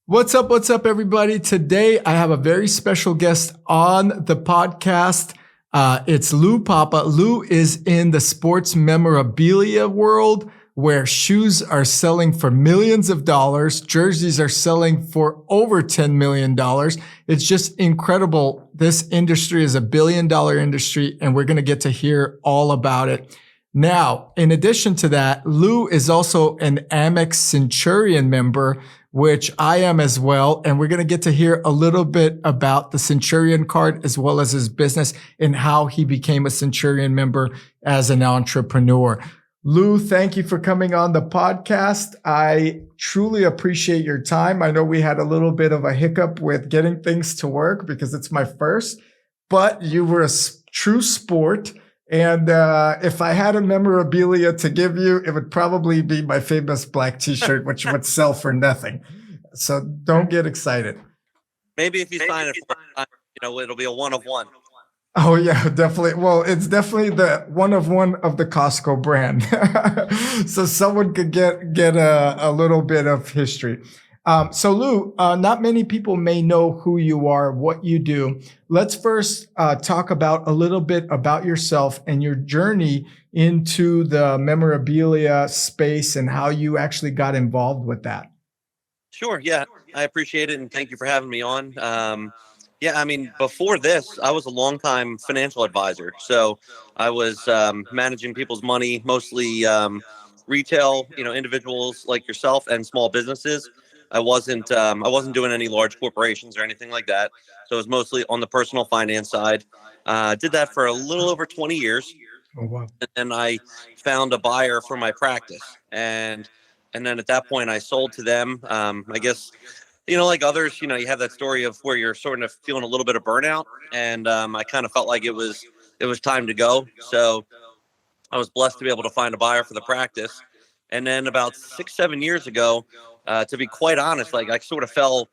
What's up, everybody? Today, I have a very special guest on the podcast. It's Lou Papa. Lou is in the sports memorabilia world where shoes are selling for millions of dollars. Jerseys are selling for over $10 million. It's just incredible. This industry is $1 billion industry, and we're going to get to hear all about it. Now, in addition to that, Lou is also an Amex Centurion member, which I am as well. And we're going to get to hear a little bit about the Centurion card as well as his business and how he became a Centurion member as an entrepreneur. Lou, thank you for coming on the podcast. I truly appreciate your time. I know we had a little bit of a hiccup with getting things to work because it's my first, but you were a true sport. And if I had a memorabilia to give you, it would probably be my famous black t-shirt, which would sell for nothing. So don't get excited. Maybe if you sign it for it'll be a one of one. Oh, yeah, definitely. Well, it's definitely the one of the Costco brand. So someone could get a little bit of history. So Lou, not many people may know who you are, what you do. Let's first talk about a little bit about yourself and your journey into the memorabilia space and how you actually got involved with that. Sure. Yeah, I appreciate it. And thank you for having me on. Before this, I was a longtime financial advisor. So I was managing people's money, mostly retail, individuals like yourself and small businesses. I wasn't doing any large corporations or anything like that. So it was mostly on the personal finance side. Did that for a little over 20 years. Oh, wow. And then I found a buyer for my practice. And then at that point I sold to them. I guess, like others, you have that story of where you're sort of feeling a little bit of burnout. And I kind of felt like it was time to go. So I was blessed to be able to find a buyer for the practice. And then about 6-7 years ago, to be quite honest, like I sort of fell,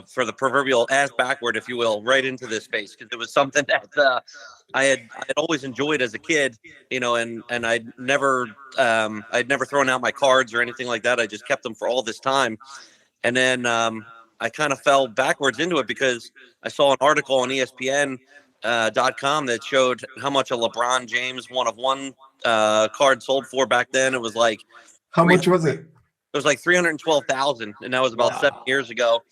for the proverbial ass backward, if you will, right into this space because it was something that I'd always enjoyed as a kid, and I'd never thrown out my cards or anything like that. I just kept them for all this time, and then I kind of fell backwards into it because I saw an article on ESPN.com that showed how much a LeBron James one of one card sold for back then. It was like how much was it? It was like 312,000, and that was about 7 years ago.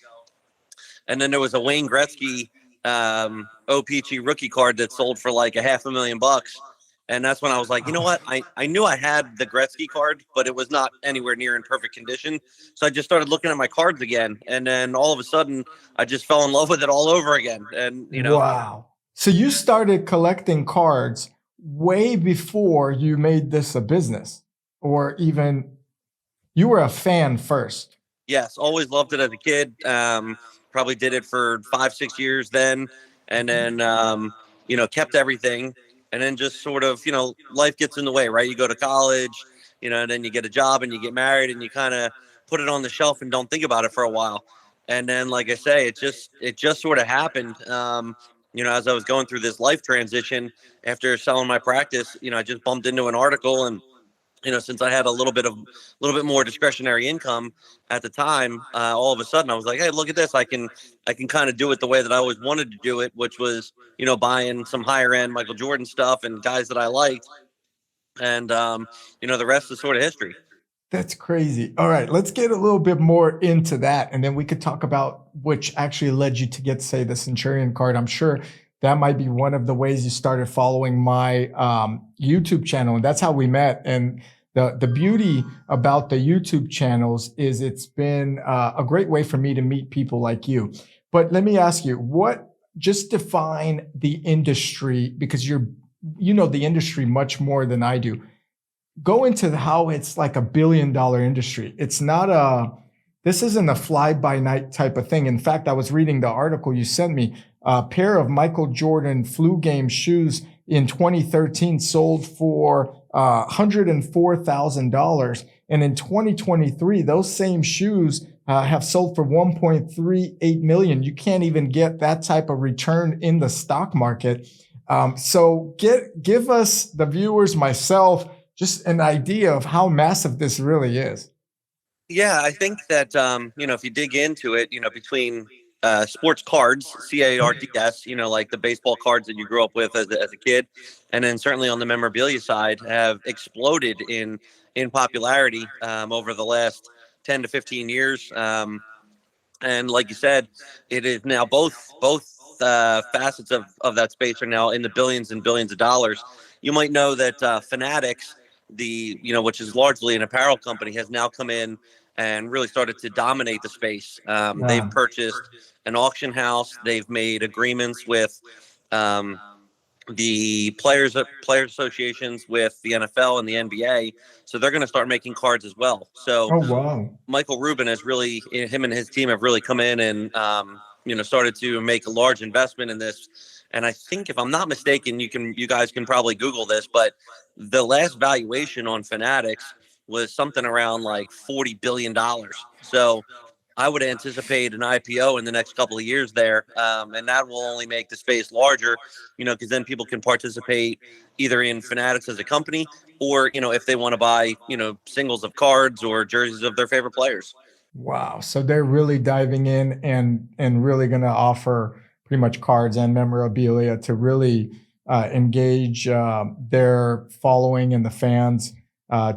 And then there was a Wayne Gretzky OPG rookie card that sold for like $500,000. And that's when I was like, you know what? I knew I had the Gretzky card, but it was not anywhere near in perfect condition. So I just started looking at my cards again. And then all of a sudden, I just fell in love with it all over again. And, Wow. So you started collecting cards way before you made this a business, or even you were a fan first. Yes, always loved it as a kid. Probably did it for 5-6 years then, and then kept everything, and then just sort of life gets in the way, right? You go to college, and then you get a job and you get married and you kind of put it on the shelf and don't think about it for a while, and then like I say, it just sort of happened. As I was going through this life transition after selling my practice, I just bumped into an article and. Since I had a little bit more discretionary income at the time, all of a sudden I was like, hey, look at this. I can kind of do it the way that I always wanted to do it, which was, buying some higher end Michael Jordan stuff and guys that I liked. And, the rest is sort of history. That's crazy. All right, let's get a little bit more into that. And then we could talk about which actually led you to get, say, the Centurion card. I'm sure that might be one of the ways you started following my YouTube channel. And that's how we met. And the beauty about the YouTube channels is it's been a great way for me to meet people like you. But let me ask you, just define the industry, because you know the industry much more than I do. Go into how it's like $1 billion industry. It's not this isn't a fly-by-night type of thing. In fact, I was reading the article you sent me. A pair of Michael Jordan flu game shoes in 2013 sold for $104,000. And in 2023, those same shoes have sold for $1.38 million. You can't even get that type of return in the stock market. So give us, the viewers, myself, just an idea of how massive this really is. Yeah, I think that if you dig into it, between sports cards, CARDS, like the baseball cards that you grew up with as a kid, and then certainly on the memorabilia side, have exploded in popularity over the last 10 to 15 years. And like you said, it is now both facets of that space are now in the billions and billions of dollars. You might know that Fanatics, which is largely an apparel company, has now come in and really started to dominate the space. They've Yeah. purchased an auction house. They've made agreements with um, the players associations with the NFL and the NBA, so they're going to start making cards as well. So Oh, wow. Michael Rubin has really, him and his team have really come in and, started to make a large investment in this. And I think, if I'm not mistaken, you guys can probably Google this, but the last valuation on Fanatics was something around like $40 billion. So I would anticipate an IPO in the next couple of years there, and that will only make the space larger, because then people can participate either in Fanatics as a company, or if they want to buy singles of cards or jerseys of their favorite players. Wow. So they're really diving in and really going to offer pretty much cards and memorabilia to really engage their following and the fans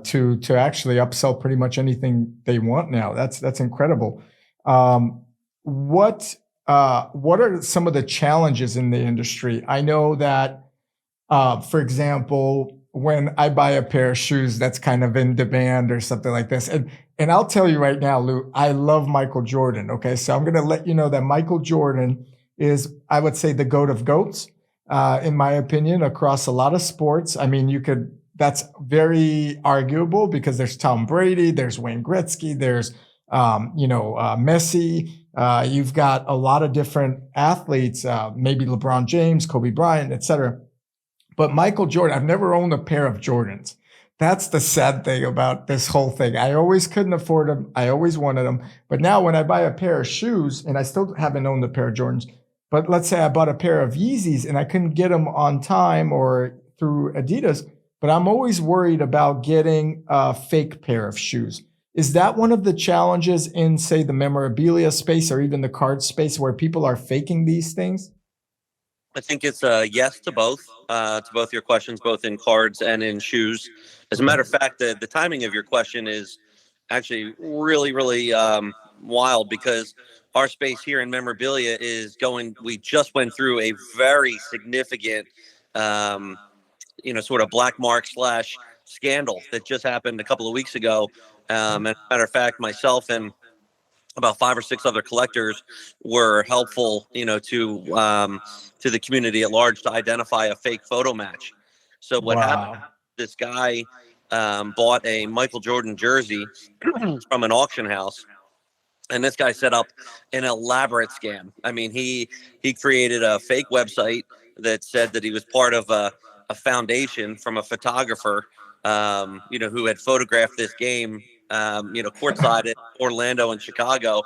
to actually upsell pretty much anything they want now. That's incredible. Um, what are some of the challenges in the industry? I know that for example, when I buy a pair of shoes that's kind of in demand or something like this, and I'll tell you right now, Lou, I love Michael Jordan. Okay, so I'm going to let you know that Michael Jordan is, I would say, the goat of goats, in my opinion, across a lot of sports. I mean, you could. That's very arguable because there's Tom Brady, there's Wayne Gretzky, there's Messi. You've got a lot of different athletes, maybe LeBron James, Kobe Bryant, etc. But Michael Jordan, I've never owned a pair of Jordans. That's the sad thing about this whole thing. I always couldn't afford them. I always wanted them. But now when I buy a pair of shoes, and I still haven't owned a pair of Jordans, but let's say I bought a pair of Yeezys and I couldn't get them on time or through Adidas, but I'm always worried about getting a fake pair of shoes. Is that one of the challenges in, say, the memorabilia space or even the card space where people are faking these things? I think it's a yes to both your questions, both in cards and in shoes. As a Okay. matter of fact, the timing of your question is actually really, really wild, because our space here in memorabilia is going. We just went through a very significant, um, sort of black mark slash scandal that just happened a couple of weeks ago. As a matter of fact, myself and about five or six other collectors were helpful, to the community at large to identify a fake photo match. So what happened? Wow. This guy bought a Michael Jordan jersey from an auction house, and this guy set up an elaborate scam. I mean, he created a fake website that said that he was part of a foundation from a photographer, who had photographed this game, courtside at Orlando and Chicago.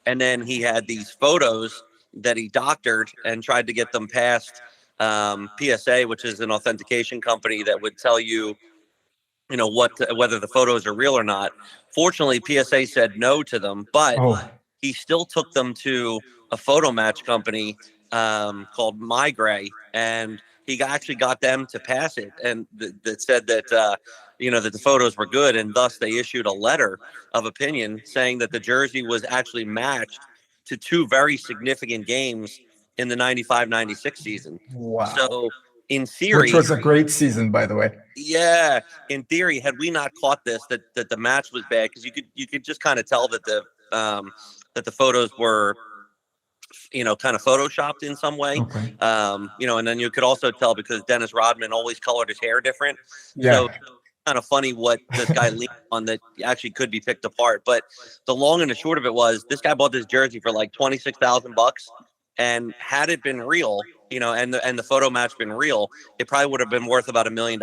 And then he had these photos that he doctored and tried to get them past PSA, which is an authentication company that would tell you, whether the photos are real or not. Fortunately, PSA said no to them, but Oh, he still took them to a photo match company called My Gray, and he actually got them to pass it, and that said that that the photos were good, and thus they issued a letter of opinion saying that the jersey was actually matched to two very significant games in the 95-96 season. wow. So in Which theory, was a great season, by the way. yeah, in theory, had we not caught this, that the match was bad, because you could just kind of tell that the photos were, kind of photoshopped in some way. Okay. And then you could also tell because Dennis Rodman always colored his hair different. So Yeah. kind of funny what this guy leaned on that actually could be picked apart. But the long and the short of it was, this guy bought this jersey for like $26,000, and had it been real, and the photo match been real, it probably would have been worth about $1 million.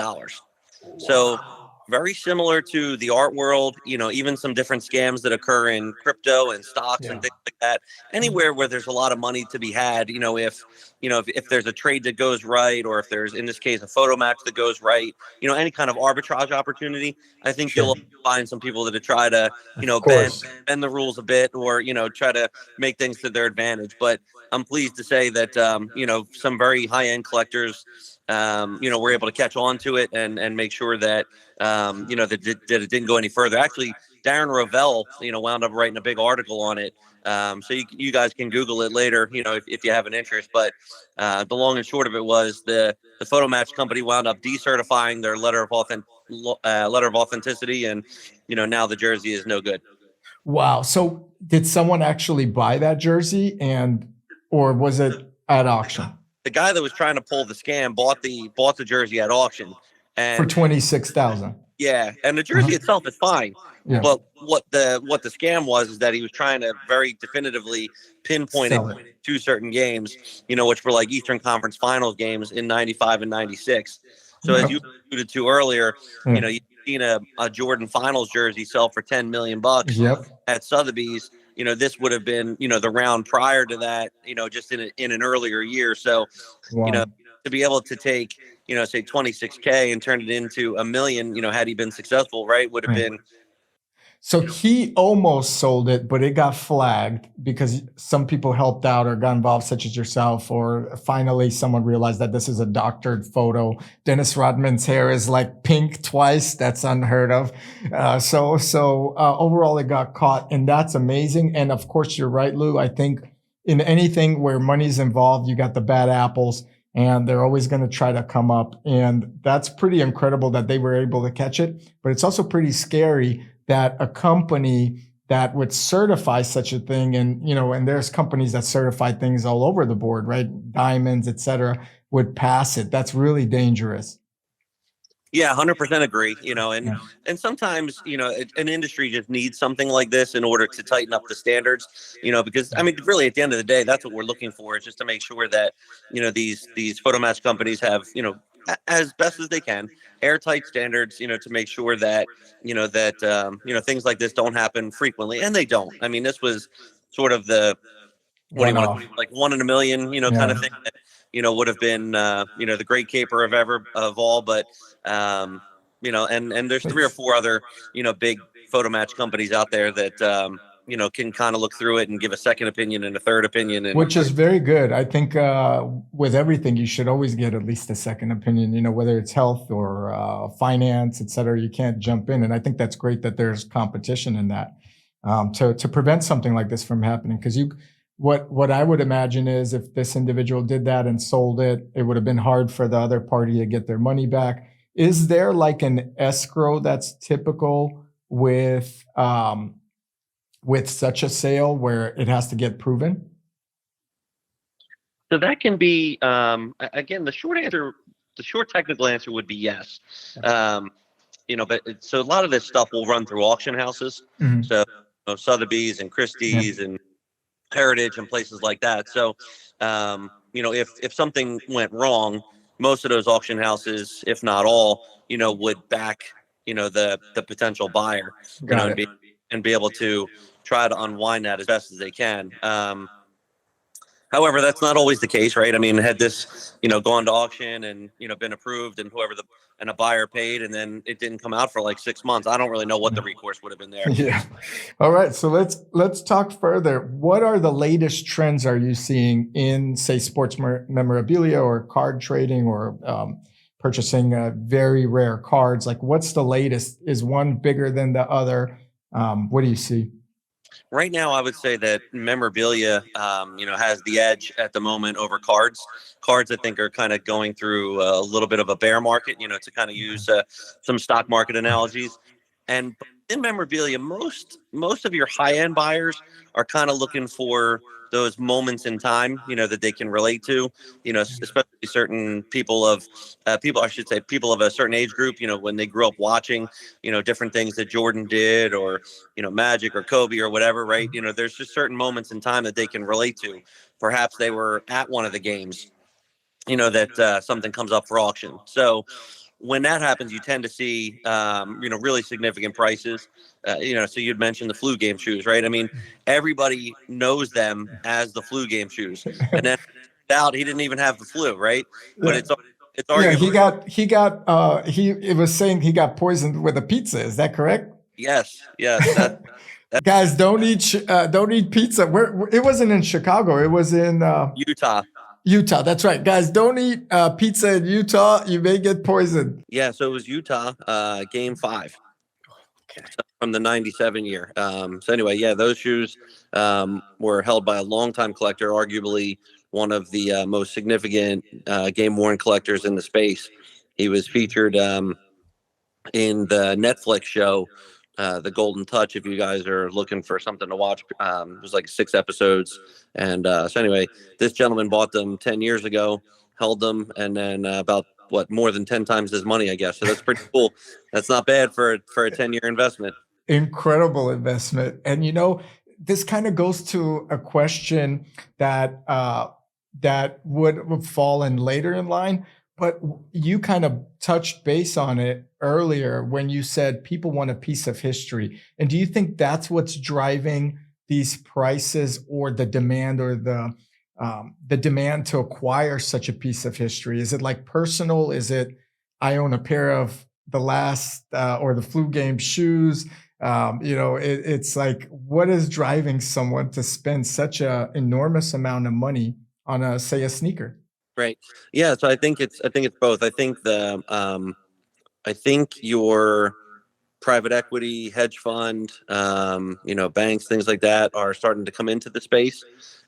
So Wow. very similar to the art world, even some different scams that occur in crypto and stocks and Yeah. things like that. Anywhere where there's a lot of money to be had, if there's a trade that goes right, or if there's, in this case, a photo match that goes right, any kind of arbitrage opportunity, I think Sure. you'll find some people that try to, Of bend course. bend the rules a bit, or try to make things to their advantage. But I'm pleased to say that some very high end collectors, were able to catch on to it and make sure that that it didn't go any further. Actually, Darren Rovell, wound up writing a big article on it. So you guys can Google it later, if you have an interest. But the long and short of it was the photo match company wound up decertifying their letter of authenticity, and now the jersey is no good. Wow. So did someone actually buy that jersey or was it at auction The guy that was trying to pull the scam bought the jersey at auction, for and 26,000? yeah, and the Uh-huh. jersey itself is fine. Yeah. But what the scam was is that he was trying to very definitively pinpoint it Sell it. to certain games, which were like Eastern Conference Finals games in '95 and '96. So as Yep. you alluded to earlier, Yeah. you've seen a Jordan Finals jersey sell for $10 million Yep. at Sotheby's. This would have been the round prior to that, just in an earlier year. So you know Wow. to be able to take say 26K and turn it into $1 million, had he been successful, right, would have Right. been. So he almost sold it, but it got flagged because some people helped out or got involved, such as yourself, or finally someone realized that this is a doctored photo. Dennis Rodman's hair is like pink twice. That's unheard of. Overall, it got caught, and that's amazing. And of course, you're right, Lou. I think in anything where money's involved, you got the bad apples, and they're always going to try to come up. And that's pretty incredible that they were able to catch it. But it's also pretty scary that a company that would certify such a thing, and there's companies that certify things all over the board, right? Diamonds, et cetera, would pass it. That's really dangerous. Yeah, 100% agree. And Yeah. and sometimes an industry just needs something like this in order to tighten up the standards. Because I mean, really, at the end of the day, that's what we're looking for, is just to make sure that these photo match companies have as best as they can airtight standards. To make sure that things like this don't happen frequently, and they don't. I mean, this was sort of the, what do you One want off. to, like, one in a million, kind Yeah. of thing that, would have been, the great caper of all. But, and there's three or It's, four other, big photo match companies out there that, can kind of look through it and give a second opinion and a third opinion. And which is very good. I think with everything, you should always get at least a second opinion, whether it's health or finance, et cetera. You can't jump in. And I think that's great that there's competition in that to prevent something like this from happening. Because what I would imagine is if this individual did that and sold it, it would have been hard for the other party to get their money back. Is there like an escrow that's typical with such a sale where it has to get proven? so that can be, again, the short technical answer would be yes. Um, so a lot of this stuff will run through auction houses. Mhm. So Sotheby's and Yeah. Christie's and Heritage and places like that. So, if something went wrong, most of those auction houses, if not all, would back, the potential buyer, Got and it. be able to try to unwind that as best as they can. However, that's not always the case, right? I mean, had this, gone to auction and, been approved, and and a buyer paid, and then it didn't come out for like 6 months, I don't really know what the recourse would have been there. Yeah. All right. So let's talk further. What are the latest trends are you seeing in, say, sports memorabilia or card trading or purchasing very rare cards? Like, what's the latest? Is one bigger than the other? What do you see? Right now, I would say that memorabilia, has the edge at the moment over cards. Cards, I think, are kind of going through a little bit of a bear market, to kind of use some stock market analogies. And in memorabilia, most of your high end buyers are kind of looking for those moments in time, that they can relate to, especially certain people, I should say, people of a certain age group, when they grew up watching, different things that Jordan did, or, Magic or Kobe or whatever, right? There's just certain moments in time that they can relate to. Perhaps they were at one of the games, that something comes up for auction. So, when that happens, you tend to see, really significant prices. So you'd mentioned the flu game shoes, right? I mean, everybody knows them as the flu game shoes, and then out he didn't even have the flu, right? But Yeah. it's Yeah, arguably it was saying he got poisoned with a pizza. Is that correct? yes, that Guys, don't eat pizza. It wasn't in Chicago. It was in Utah. Utah. That's right, guys. Don't eat pizza in Utah. You may get poisoned. Yeah, so it was Utah, game 5 Okay. from the '97 year. So anyway, yeah, those shoes were held by a longtime collector, arguably one of the most significant game worn collectors in the space. He was featured in the Netflix show, The Golden Touch. If you guys are looking for something to watch, it was like 6 episodes. And so anyway, this gentleman bought them 10 years ago, held them, and then about more than 10 times his money, I guess. So that's pretty cool. That's not bad for a 10-year investment. Incredible investment. And this kind of goes to a question that that would fall in later in line, but you kind of touched base on it earlier when you said people want a piece of history. And do you think that's what's driving these prices, or the demand, or the demand to acquire such a piece of history? Is it like personal? Is it, I own a pair of the last or the flu game shoes? It's like, what is driving someone to spend such a enormous amount of money on say a sneaker? Right. Yeah. So I think it's both. I think your private equity, hedge fund, banks, things like that are starting to come into the space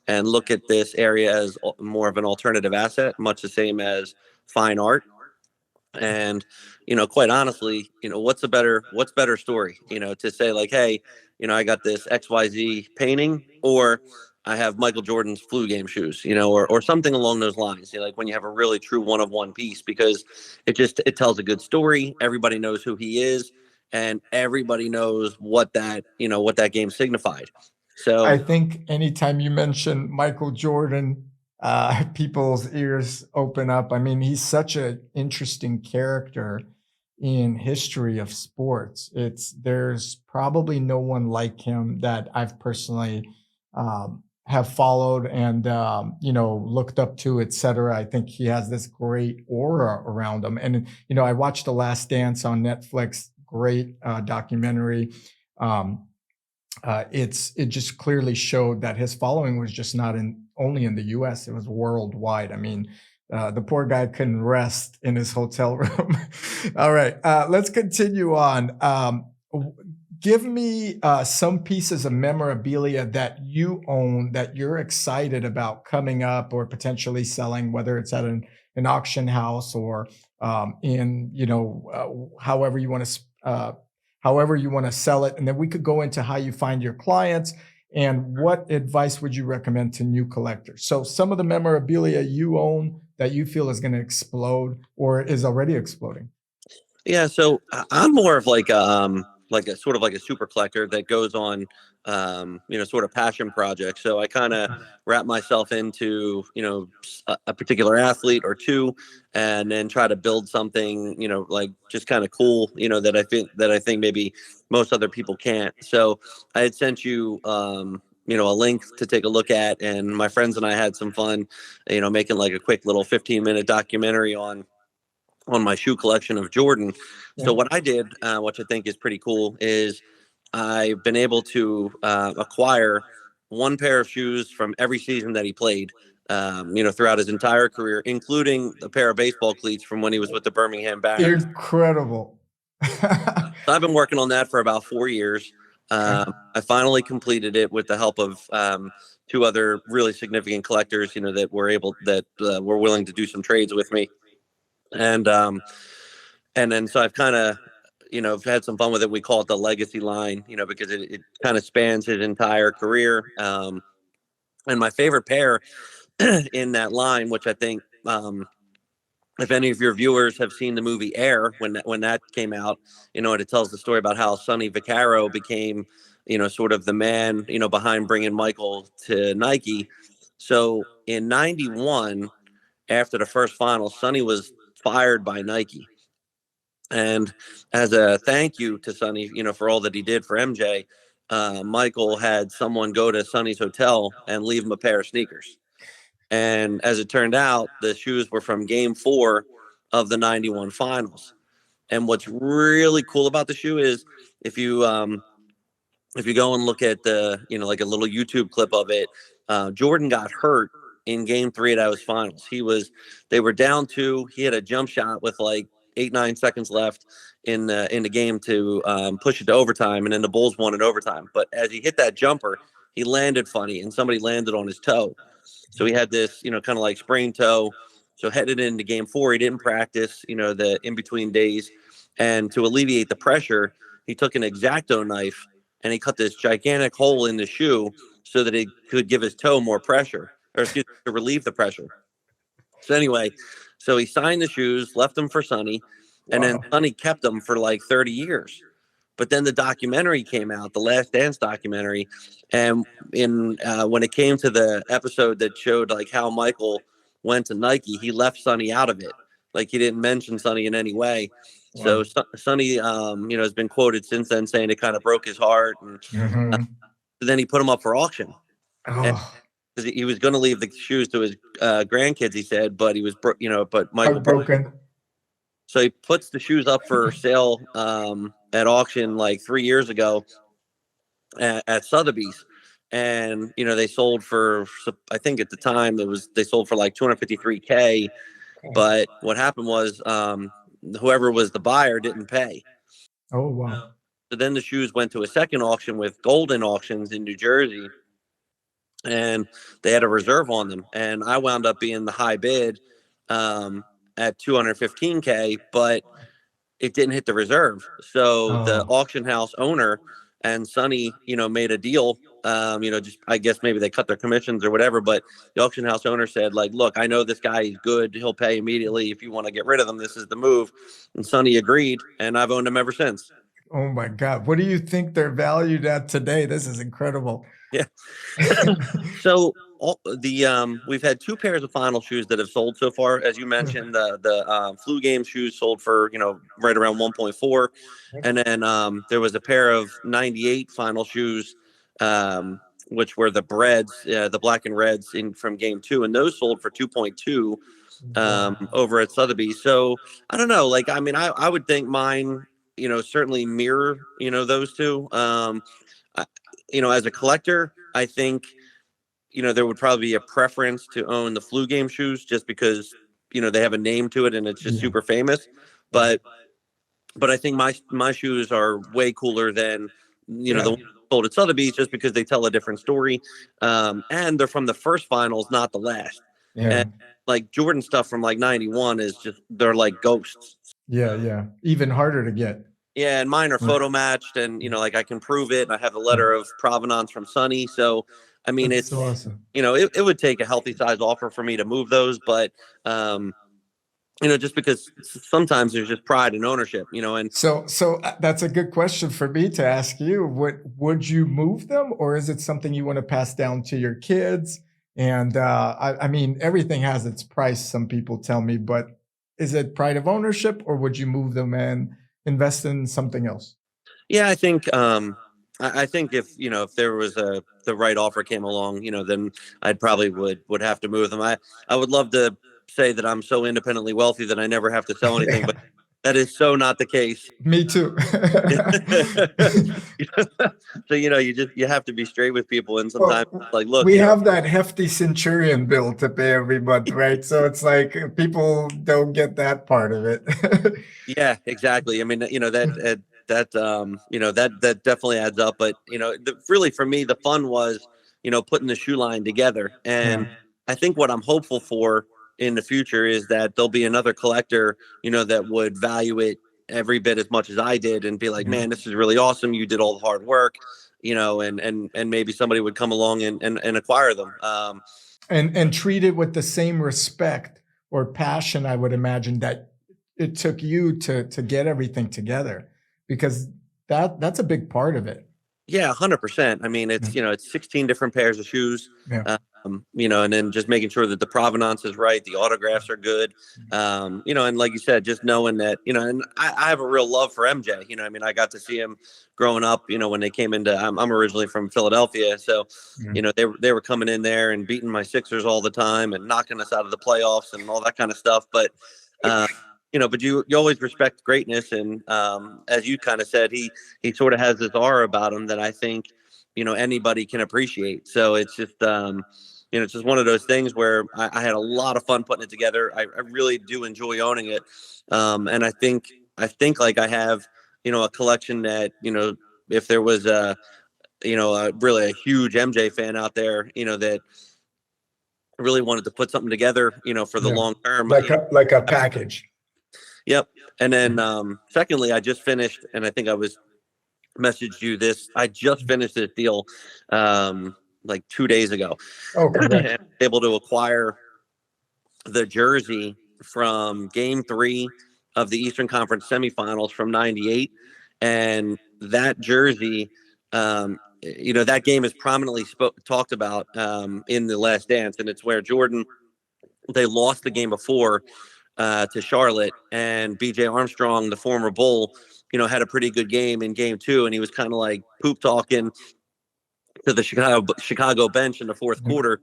and look at this area as more of an alternative asset, much the same as fine art. And quite honestly, what's better story, to say like, hey, I got this XYZ painting, or I have Michael Jordan's flu game shoes, or something along those lines. Like when you have a really true one of one piece, because it tells a good story. Everybody knows who he is, and everybody knows what that game signified. I So think anytime you mention Michael Jordan, people's ears open up. I mean, he's such an interesting character in history of sports. There's probably no one like him that I've personally have followed and looked up to, etc. I think he has this great aura around him. And I watched The Last Dance on Netflix. Great documentary. It just clearly showed that his following was just not only in the U.S., it was worldwide. I mean, the poor guy couldn't rest in his hotel room. All right, let's continue on. Give me some pieces of memorabilia that you own that you're excited about coming up or potentially selling, whether it's at an auction house or in however you want to sell it. And then we could go into how you find your clients and what advice would you recommend to new collectors. So some of the memorabilia you own that you feel is going to explode or is already exploding. yeah, so I'm more of like a sort of like a super collector that goes on sort of passion projects. So I kind of wrap myself into a particular athlete or two, and then try to build something like just kind of cool, that I think maybe most other people can't. So I had sent you a link to take a look at, and my friends and I had some fun making like a quick little 15-minute documentary on my shoe collection of Jordan. Yeah. So what I did, which I think is pretty cool, is I've been able to acquire one pair of shoes from every season that he played, throughout his entire career, including a pair of baseball cleats from when he was with the Birmingham Barons. Incredible. So I've been working on that for about 4 years. I finally completed it with the help of two other really significant collectors, that were willing to do some trades with me. And then so I've kind of had some fun with it. We call it the legacy line, because it kind of spans his entire career. And my favorite pair in that line, which I think, if any of your viewers have seen the movie Air, when that came out, it tells the story about how Sonny Vaccaro became sort of the man behind bringing Michael to Nike. So in '91, after the first final, Sonny was fired by Nike. And as a thank you to Sonny, for all that he did for MJ, Michael had someone go to Sonny's hotel and leave him a pair of sneakers. And as it turned out, the shoes were from Game 4 of the '91 Finals. And what's really cool about the shoe is if you if you go and look at like a little YouTube clip of it, Jordan got hurt in Game 3 of those finals. They were down two. He had a jump shot with like 8-9 seconds left in the game to push it to overtime, and then the Bulls won in overtime. But as he hit that jumper, he landed funny, and somebody landed on his toe. So he had this, kind of like sprained toe. So headed into Game 4, he didn't practice, the in between days, and to alleviate the pressure, he took an X-Acto knife and he cut this gigantic hole in the shoe so that it could give his toe more pressure, or excuse me, to relieve the pressure. So anyway, so he signed the shoes, left them for Sonny, and then Sonny kept them for like 30 years. But then the documentary came out, the Last Dance documentary, and when it came to the episode that showed like how Michael went to Nike, he left Sonny out of it. Like he didn't mention Sonny in any way. So Sonny, has been quoted since then saying it kind of broke his heart, and then he put them up for auction. Because he was going to leave the shoes to his grandkids, he said, but he was, but Michael broken. So he puts the shoes up for sale at auction like 3 years ago at Sotheby's, and they sold for, I think at the time they sold for like $253K. But what happened was whoever was the buyer didn't pay. Oh wow! So then the shoes went to a second auction with Golden Auctions in New Jersey, and they had a reserve on them, and I wound up being the high bid at $215K, but it didn't hit the reserve. So the auction house owner and Sonny, made a deal. Just I guess maybe they cut their commissions or whatever, but the auction house owner said, like, look, I know this guy is good. He'll pay immediately. If you want to get rid of them, this is the move. And Sonny agreed, and I've owned them ever since. Oh my God. What do you think they're valued at today? This is incredible. Yeah. So we've had two pairs of final shoes that have sold so far. As you mentioned, the flu game shoes sold for, right around 1.4. And then there was a pair of 98 final shoes, which were the Breads, the black and reds from Game 2. And those sold for 2.2 over at Sotheby's. So I don't know. Like, I mean, I would think mine, certainly mirror, those two. As a collector, I think, there would probably be a preference to own the flu game shoes just because, they have a name to it and it's just super famous. But I think my shoes are way cooler than, the ones sold at Sotheby's just because they tell a different story. And they're from the first finals, not the last. Yeah. And like Jordan stuff from like 91 is just, they're like ghosts. Yeah. Even harder to get. Yeah, and mine are photo matched, and like I can prove it. And I have the letter of provenance from Sonny, so I mean, That's it's so awesome. It would take a healthy size offer for me to move those, but just because sometimes there's just pride in ownership, and so that's a good question for me to ask you. Would you move them, or is it something you want to pass down to your kids? And I mean, everything has its price. Some people tell me, but is it pride of ownership, or would you move them and invest in something else? Yeah, I think I think if there was the right offer came along, then I'd probably would have to move them. I would love to say that I'm so independently wealthy that I never have to sell anything, but that is so not the case. Me too. So you have to be straight with people, and sometimes like, look, we have that hefty Centurion bill to pay every month, right? So it's like people don't get that part of it. Yeah, exactly. I mean, that that definitely adds up. But really for me, the fun was putting the shoe line together, and I think what I'm hopeful for in the future is that there'll be another collector, that would value it every bit as much as I did and be like, man, this is really awesome. You did all the hard work, and maybe somebody would come along and acquire them. And treat it with the same respect or passion, I would imagine, that it took you to get everything together, because that's a big part of it. Yeah, 100%. I mean, Yeah. it's 16 different pairs of shoes. Yeah. And then just making sure that the provenance is right, the autographs are good. And like you said, just knowing that, and I have a real love for MJ. I mean, I got to see him growing up. When they came into, I'm originally from Philadelphia, so they were coming in there and beating my Sixers all the time and knocking us out of the playoffs and all that kind of stuff. But but you always respect greatness, and as you kind of said, he sort of has this aura about him that I think anybody can appreciate. So it's just it's just one of those things where I had a lot of fun putting it together. I really do enjoy owning it, and I think like I have a collection that if there was really a huge MJ fan out there that really wanted to put something together for the Yeah. long term. Like a package. Yep. And then secondly, I just finished, and I think I was messaged you this. I just finished this deal like 2 days ago. Okay. Able to acquire the jersey from Game 3 of the Eastern Conference semifinals from '98, and that jersey, that game is prominently talked about in The Last Dance, and it's where Jordan, they lost the game before to Charlotte, and BJ Armstrong, the former Bull, had a pretty good game in Game 2, and he was kind of like poop talking to the Chicago bench in the fourth quarter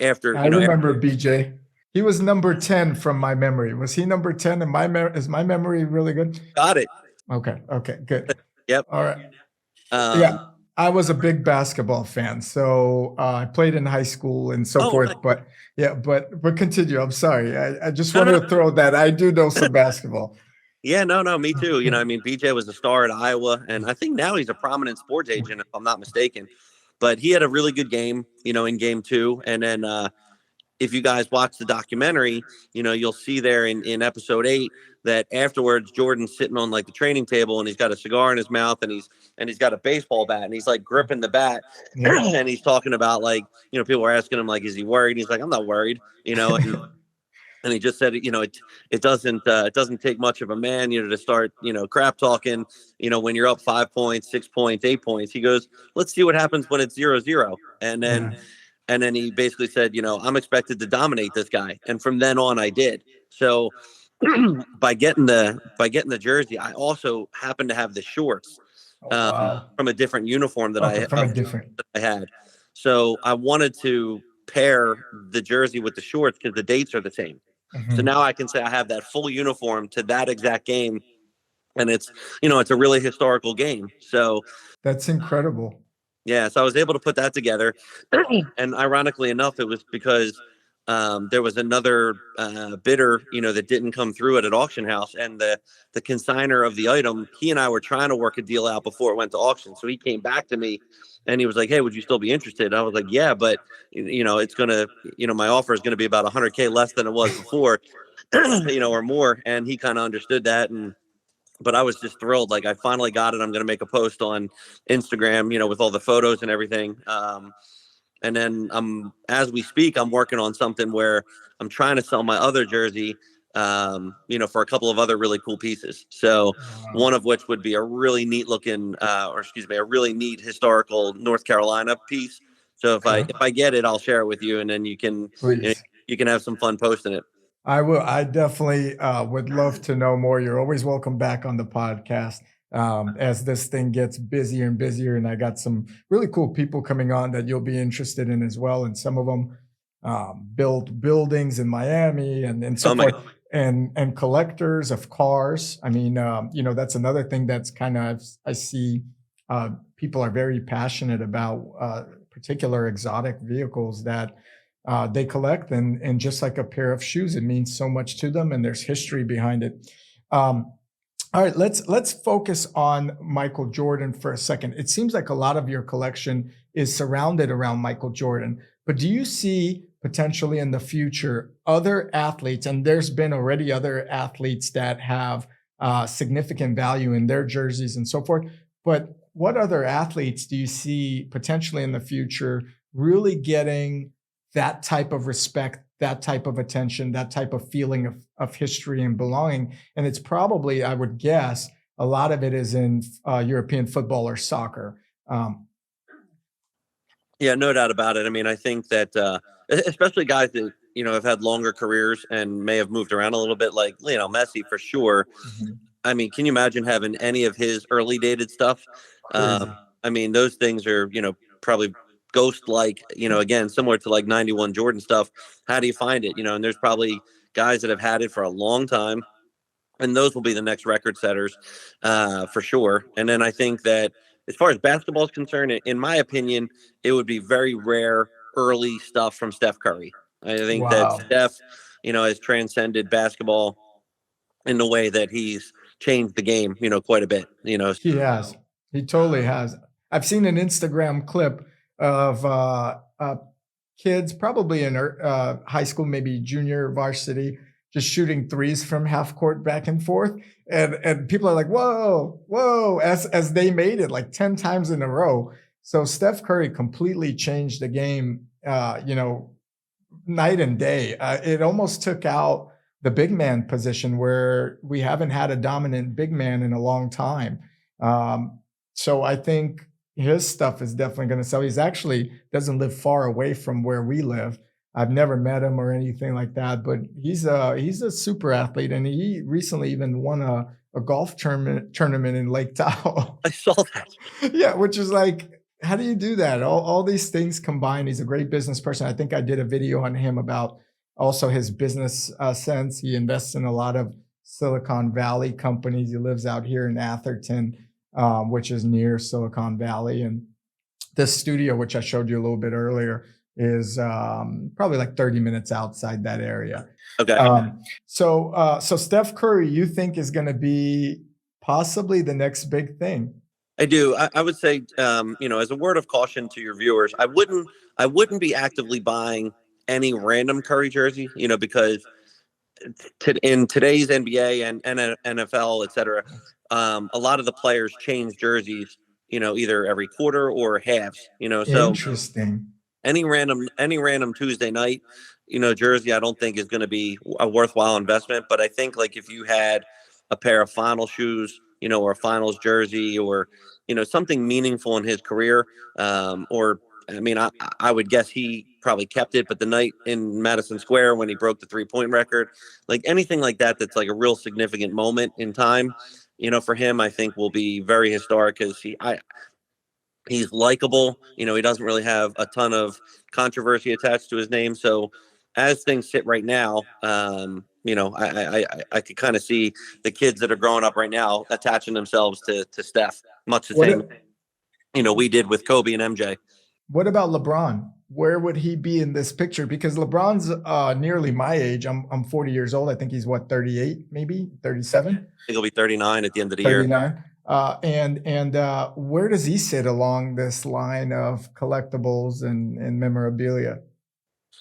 after. I remember BJ. He was number 10 from my memory. Was he number 10? Is my memory really good? Got it. Okay. Good. Yep. All right. Yeah. I was a big basketball fan, so I played in high school and so forth. Nice. But yeah, but continue. I'm sorry. I just wanted to throw that. I do know some basketball. Yeah, no, me too. I mean, BJ was a star at Iowa, and I think now he's a prominent sports agent, if I'm not mistaken. But he had a really good game, in Game 2, and then if you guys watch the documentary, you'll see there in episode 8 that afterwards Jordan's sitting on like the training table and he's got a cigar in his mouth and he's got a baseball bat and he's like gripping the bat and he's talking about like, people are asking him like, is he worried? He's like, I'm not worried, and he just said, it doesn't take much of a man, to start, crap talking, when you're up 5 points, 6 points, 8 points. He goes, let's see what happens when it's 0-0. And then he basically said, I'm expected to dominate this guy. And from then on, I did. So by getting the jersey, I also happened to have the shorts from a different uniform that I had. So I wanted to pair the jersey with the shorts because the dates are the same. So now I can say I have that full uniform to that exact game. And it's a really historical game. So that's incredible. Yeah, so I was able to put that together, and ironically enough, it was because there was another bidder, that didn't come through at auction house, and the consigner of the item, he and I were trying to work a deal out before it went to auction. So he came back to me, and he was like, "Hey, would you still be interested?" And I was like, "Yeah, but it's gonna, my offer is gonna be about $100K less than it was before, or more." And he kind of understood that, but I was just thrilled. Like I finally got it. I'm going to make a post on Instagram, with all the photos and everything. And then as we speak, I'm working on something where I'm trying to sell my other jersey, for a couple of other really cool pieces. So one of which would be a really neat looking, a really neat historical North Carolina piece. So if I get it, I'll share it with you, and then you can have some fun posting it. I will. I definitely would love to know more. You're always welcome back on the podcast as this thing gets busier and busier. And I got some really cool people coming on that you'll be interested in as well. And some of them build buildings in Miami and so forth. And collectors of cars. I mean, that's another thing that's kind of, I see people are very passionate about particular exotic vehicles that they collect, and just like a pair of shoes, it means so much to them, and there's history behind it. All right, let's focus on Michael Jordan for a second. It seems like a lot of your collection is surrounded around Michael Jordan, but do you see potentially in the future other athletes, and there's been already other athletes that have significant value in their jerseys and so forth, but what other athletes do you see potentially in the future really getting that type of respect, that type of attention, that type of feeling of history and belonging? And it's probably, I would guess, a lot of it is in European football or soccer. Um, Yeah, no doubt about it. I mean, I think that especially guys that have had longer careers and may have moved around a little bit, like Messi for sure. mhm. I mean, can you imagine having any of his early dated stuff? Crazy. I mean, those things are probably ghost like. Again, similar to like '91 Jordan stuff. How do you find it? And there's probably guys that have had it for a long time, and those will be the next record setters for sure. And then I think that as far as basketball is concerned, in my opinion, it would be very rare early stuff from Steph Curry. I think that Wow. Steph, has transcended basketball in the way that he's changed the game, quite a bit. He has. He totally has. I've seen an Instagram clip of kids, probably in high school, maybe junior varsity, just shooting threes from half court back and forth, and people are like, "Whoa, whoa!" As they made it like 10 times in a row. So Steph Curry completely changed the game. Night and day. It almost took out the big man position where we haven't had a dominant big man in a long time. So I think his stuff is definitely going to sell. He's actually doesn't live far away from where we live. I've never met him or anything like that, but he's a super athlete, and he recently even won a golf tournament in Lake Tahoe. I saw that. Yeah, which is like, how do you do that? All these things combined. He's a great business person. I think I did a video on him about also his business sense. He invests in a lot of Silicon Valley companies. He lives out here in Atherton, which is near Silicon Valley. And this studio, which I showed you a little bit earlier, is probably like 30 minutes outside that area. Okay. So Steph Curry, you think is going to be possibly the next big thing? I do. I would say, as a word of caution to your viewers, I wouldn't be actively buying any random Curry jersey, because in today's NBA and NFL, et cetera, a lot of the players change jerseys, either every quarter or halves, so Interesting. any random Tuesday night, jersey, I don't think is going to be a worthwhile investment. But I think like if you had a pair of final shoes, or a finals jersey, or something meaningful in his career, or I mean, I would guess he probably kept it, but the night in Madison Square when he broke the 3-point record, like anything like that, that's like a real significant moment in time, for him, I think will be very historic because he's likable. He doesn't really have a ton of controversy attached to his name. So as things sit right now, I could kind of see the kids that are growing up right now attaching themselves to Steph, much the What same, we did with Kobe and MJ. What about LeBron? Where would he be in this picture? Because LeBron's nearly my age. I'm 40 years old. I think he's what, 38, maybe 37, I think he'll be 39 at the end of the year. 39. And where does he sit along this line of collectibles and memorabilia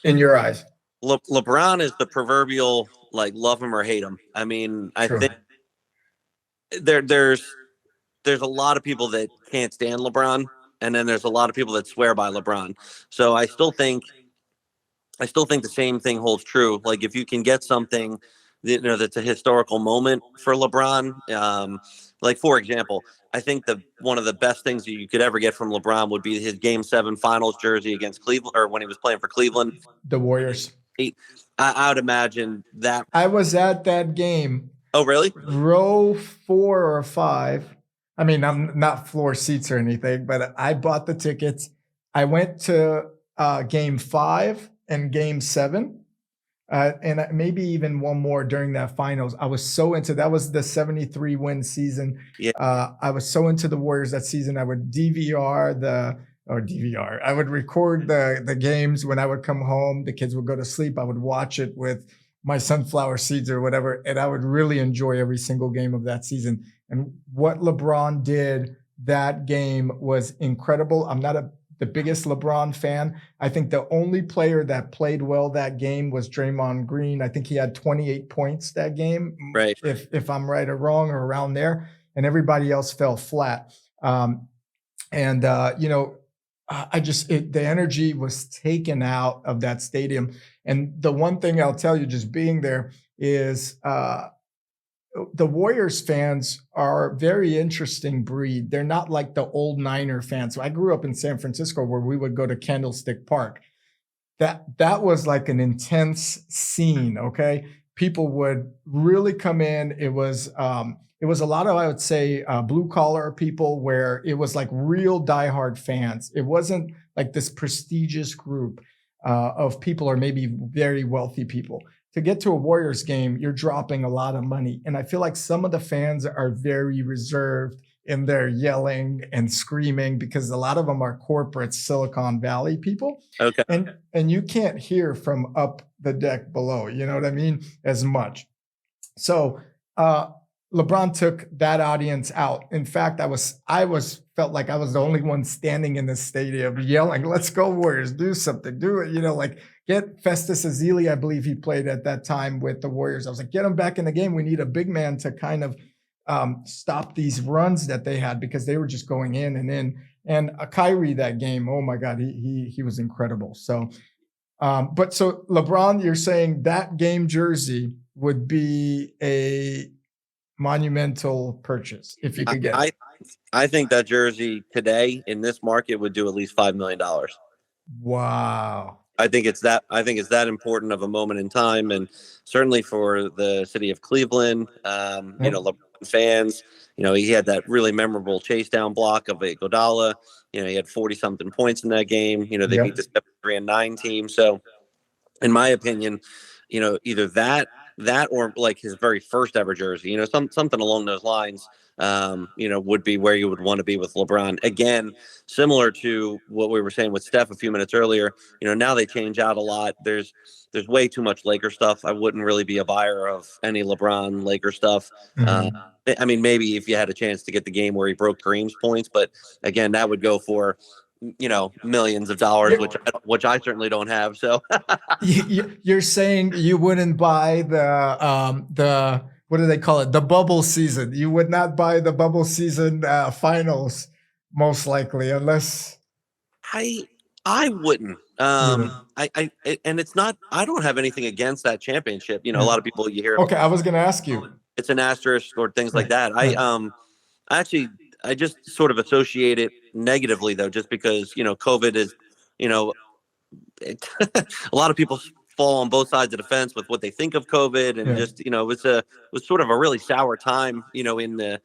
in your eyes? LeBron is the proverbial like love him or hate him. I mean, I True. think there's a lot of people that can't stand LeBron, and then there's a lot of people that swear by LeBron. So I still think the same thing holds true. Like if you can get something that's a historical moment for LeBron, like for example, I think the one of the best things that you could ever get from LeBron would be his Game 7 Finals jersey against Cleveland, or when he was playing for Cleveland. The Warriors. I would imagine that. I was at that game, Oh, really? row 4 or 5. I mean, I'm not floor seats or anything, but I bought the tickets. I went to game 5 and game 7. And maybe even one more during that finals. I was so into that was the 73 win season. Yeah. I was so into the Warriors that season. I would DVR. I would record the games when I would come home. The kids would go to sleep. I would watch it with my sunflower seeds or whatever, and I would really enjoy every single game of that season. And what LeBron did that game was incredible. I'm not the biggest LeBron fan. I think the only player that played well that game was Draymond Green. I think he had 28 points that game, Right. if I'm right or wrong or around there, and everybody else fell flat. The energy was taken out of that stadium. And the one thing I'll tell you, just being there, is the Warriors fans are a very interesting breed. They're not like the old Niner fans. So I grew up in San Francisco where we would go to Candlestick Park. That was like an intense scene. Okay, people would really come in. It was a lot of, I would say, blue collar people where it was like real diehard fans. It wasn't like this prestigious group of people or maybe very wealthy people. To get to a Warriors game, you're dropping a lot of money, and I feel like some of the fans are very reserved in their yelling and screaming because a lot of them are corporate Silicon Valley people, Okay. and you can't hear from up the deck below. You know what I mean? As much. So LeBron took that audience out. In fact, I was felt like I was the only one standing in the stadium yelling, "Let's go Warriors! Do something! Do it!" You know, like get Festus Ezeli. I believe he played at that time with the Warriors. I was like, get him back in the game. We need a big man to kind of stop these runs that they had because they were just going in and in. And Kyrie that game, oh my God, he was incredible. So, but so LeBron, you're saying that game jersey would be a monumental purchase if you could get it. I think that jersey today in this market would do at least $5 million. Wow. I think it's that important of a moment in time, and certainly for the city of Cleveland, LeBron fans. He had that really memorable chase down block of Iguodala. He had 40 something points in that game. They beat the 73-9 team. So, in my opinion, either that or like his very first ever jersey, something along those lines, would be where you would want to be with LeBron. Again, similar to what we were saying with Steph a few minutes earlier, now they change out a lot. There's way too much Laker stuff. I wouldn't really be a buyer of any LeBron Laker stuff. I mean, maybe if you had a chance to get the game where he broke Kareem's points, but again, that would go for millions of dollars, which I certainly don't have. So you're saying you wouldn't buy the what do they call it? The bubble season. You would not buy the bubble season finals, most likely, unless I wouldn't. And it's not. I don't have anything against that championship. A lot of people you hear. Okay, I was going to ask you. It's an asterisk or things like that. I just sort of associate it negatively though, just because COVID is, a lot of people fall on both sides of the fence with what they think of COVID, and just it was sort of a really sour time, in the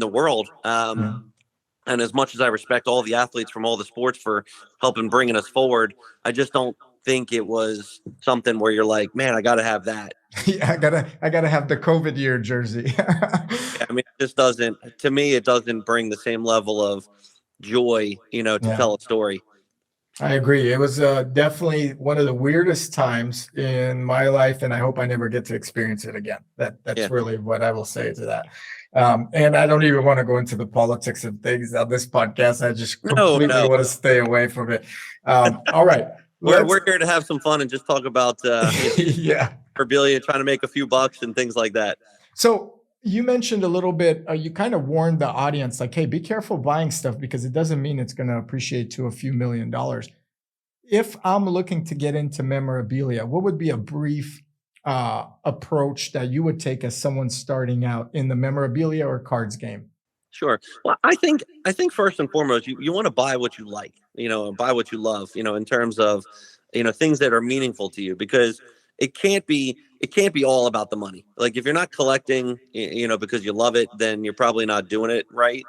world. And as much as I respect all the athletes from all the sports for helping bringing us forward, I just don't think it was something where you're like, man, I got to have that. Yeah, I gotta have the COVID year jersey. I mean, it just doesn't. To me, it doesn't bring the same level of joy, to tell a story. I agree. It was definitely one of the weirdest times in my life, and I hope I never get to experience it again. That's really what I will say to that. And I don't even want to go into the politics of things on this podcast. I just completely want to stay away from it. All right. We're here to have some fun and just talk about memorabilia, trying to make a few bucks and things like that. So you mentioned a little bit, you kind of warned the audience, like, hey, be careful buying stuff because it doesn't mean it's going to appreciate to a few $1 million. If I'm looking to get into memorabilia, what would be a brief approach that you would take as someone starting out in the memorabilia or cards game? Sure. Well, I think first and foremost, you want to buy what you like, and buy what you love, in terms of, things that are meaningful to you, because it can't be all about the money. Like if you're not collecting, because you love it, then you're probably not doing it right.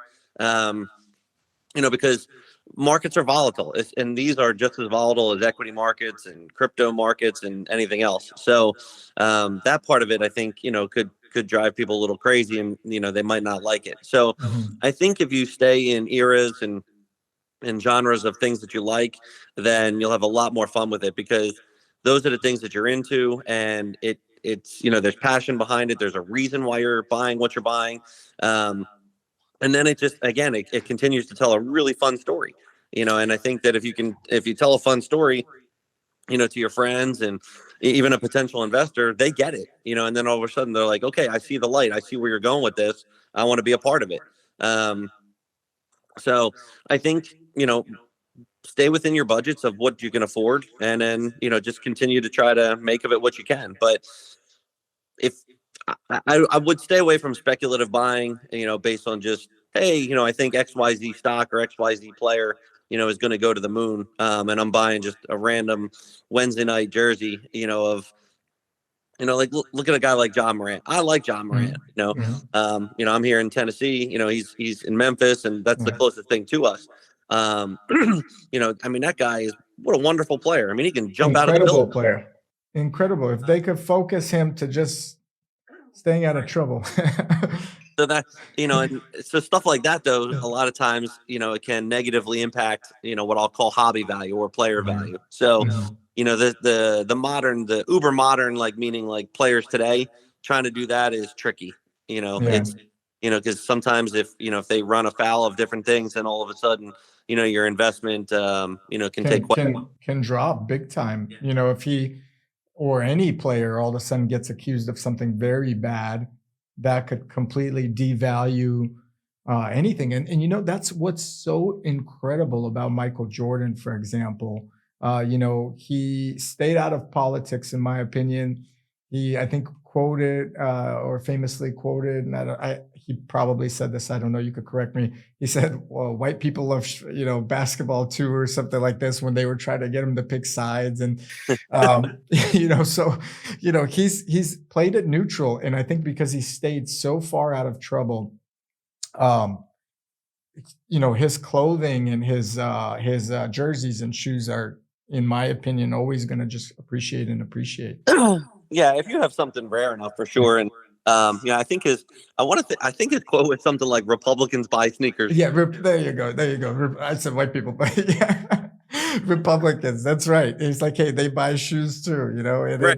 Because markets are volatile, and these are just as volatile as equity markets and crypto markets and anything else. So that part of it, I think, could drive people a little crazy, and they might not like it. So I think if you stay in eras and genres of things that you like, then you'll have a lot more fun with it, because those are the things that you're into, and it's there's passion behind it. There's a reason why you're buying what you're buying. And then it just, again, it continues to tell a really fun story, and I think that if you tell a fun story, to your friends and even a potential investor, they get it, and then all of a sudden they're like, okay, I see the light. I see where you're going with this. I want to be a part of it. So I think, stay within your budgets of what you can afford, and then, just continue to try to make of it what you can. But if I would stay away from speculative buying, based on just, hey, I think XYZ stock or XYZ player, is going to go to the moon. And I'm buying just a random Wednesday night jersey, of, like look at a guy like John Morant. I like John Morant. I'm here in Tennessee. He's in Memphis, and that's the closest thing to us. I mean, that guy is what a wonderful player. I mean, he can jump out of the Incredible building. player. Incredible. If they could focus him to just staying out of trouble. So that, and so stuff like that, though, a lot of times, it can negatively impact, what I'll call hobby value or player value. So, the uber modern, like meaning like players today, trying to do that is tricky. It's, because sometimes if they run afoul of different things, then all of a sudden, your investment, can take can drop big time. If he or any player all of a sudden gets accused of something very bad, that could completely devalue anything. And that's what's so incredible about Michael Jordan, for example. He stayed out of politics, in my opinion. He, I think, quoted or famously quoted, and he probably said this, I don't know, you could correct me. He said, well, white people love, basketball too, or something like this, when they were trying to get him to pick sides. And, so, he's played it neutral. And I think because he stayed so far out of trouble, his clothing and his jerseys and shoes are, in my opinion, always going to just appreciate. Yeah, if you have something rare enough, for sure. And I think his quote was something like "Republicans buy sneakers." Yeah, there you go. I said white people, but yeah, Republicans. That's right. He's like, hey, they buy shoes too. Right.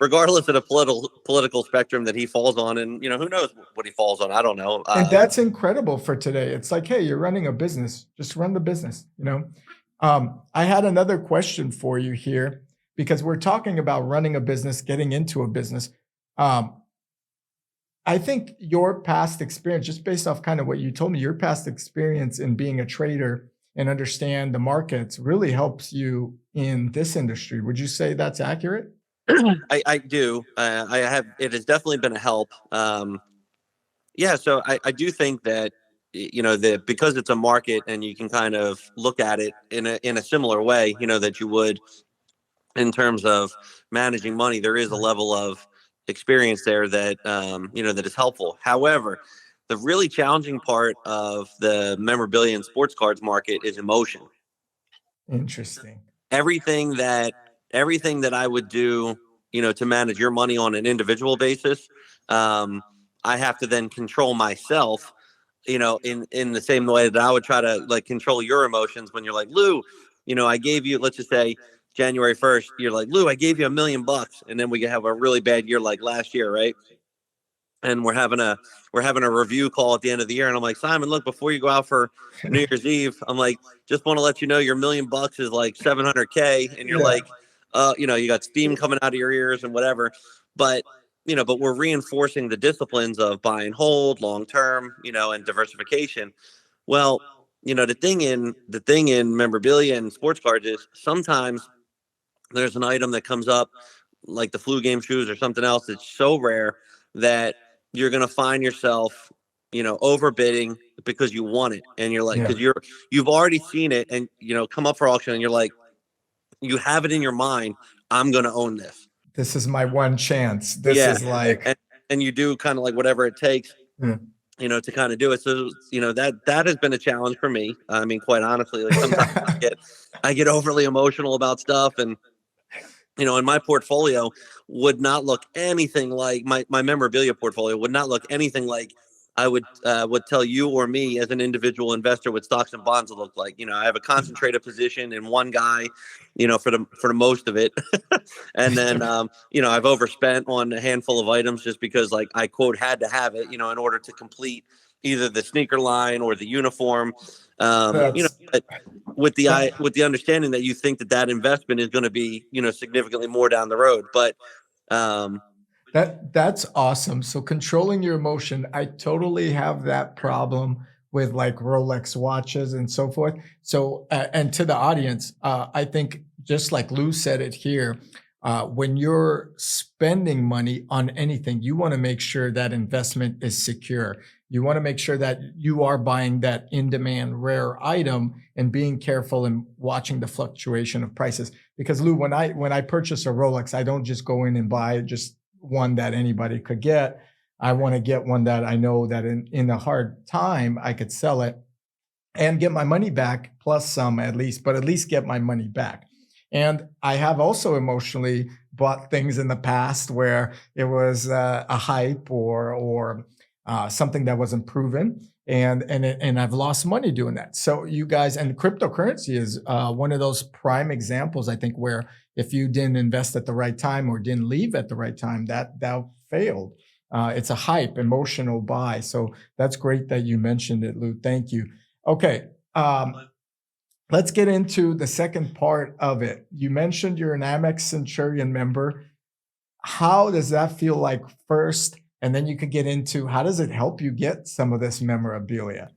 Regardless of the political spectrum that he falls on, and who knows what he falls on. I don't know. And that's incredible for today. It's like, hey, you're running a business, just run the business. I had another question for you here, because we're talking about running a business, getting into a business. I think your past experience, just based off kind of what you told me, your past experience in being a trader and understand the markets really helps you in this industry. Would you say that's accurate? I do. It has definitely been a help. So I do think that, that because it's a market and you can kind of look at it in a similar way, that you would in terms of managing money, there is a level of experience there that, that is helpful. However, the really challenging part of the memorabilia and sports cards market is emotion. Interesting. Everything that I would do, to manage your money on an individual basis, I have to then control myself, in the same way that I would try to like control your emotions when you're like, Lou, I gave you, let's just say January 1st, you're like, Lou, I gave you $1 million, and then we have a really bad year like last year, right? And we're having a review call at the end of the year, and I'm like, Simon, look, before you go out for New Year's Eve, I'm like, just want to let you know your $1 million is like $700K, and you're like, you got steam coming out of your ears and whatever, but we're reinforcing the disciplines of buy and hold, long term, and diversification. Well, the thing in memorabilia and sports cards is sometimes there's an item that comes up like the flu game shoes or something else that's so rare that you're going to find yourself, overbidding because you want it. And you're like, because you've already seen it and, come up for auction and you're like, you have it in your mind, I'm going to own this. This is my one chance. This is like, and you do kind of like whatever it takes, to kind of do it. So, that has been a challenge for me. I mean, quite honestly, like sometimes I get overly emotional about stuff, and, and my portfolio would not look anything like my memorabilia portfolio would not look anything like I would tell you or me as an individual investor what stocks and bonds would look like. I have a concentrated position in one guy, for the most of it. And then, I've overspent on a handful of items just because like I quote had to have it, in order to complete either the sneaker line or the uniform. But with the understanding that you think that investment is going to be, significantly more down the road. But that's awesome. So controlling your emotion, I totally have that problem with like Rolex watches and so forth. So, and to the audience, I think just like Lou said it here, When you're spending money on anything, you want to make sure that investment is secure. You want to make sure that you are buying that in-demand rare item and being careful and watching the fluctuation of prices. Because Lou, when I purchase a Rolex, I don't just go in and buy just one that anybody could get. I want to get one that I know that in a hard time I could sell it and get my money back, plus some at least, but at least get my money back. And I have also emotionally bought things in the past where it was a hype or something that wasn't proven, and I've lost money doing that. So you guys, and cryptocurrency is one of those prime examples, I think, where if you didn't invest at the right time or didn't leave at the right time, that failed. It's a hype, emotional buy. So that's great that you mentioned it, Lou. Thank you. Okay. Let's get into the second part of it. You mentioned you're an Amex Centurion member. How does that feel like first? And then you could get into how does it help you get some of this memorabilia?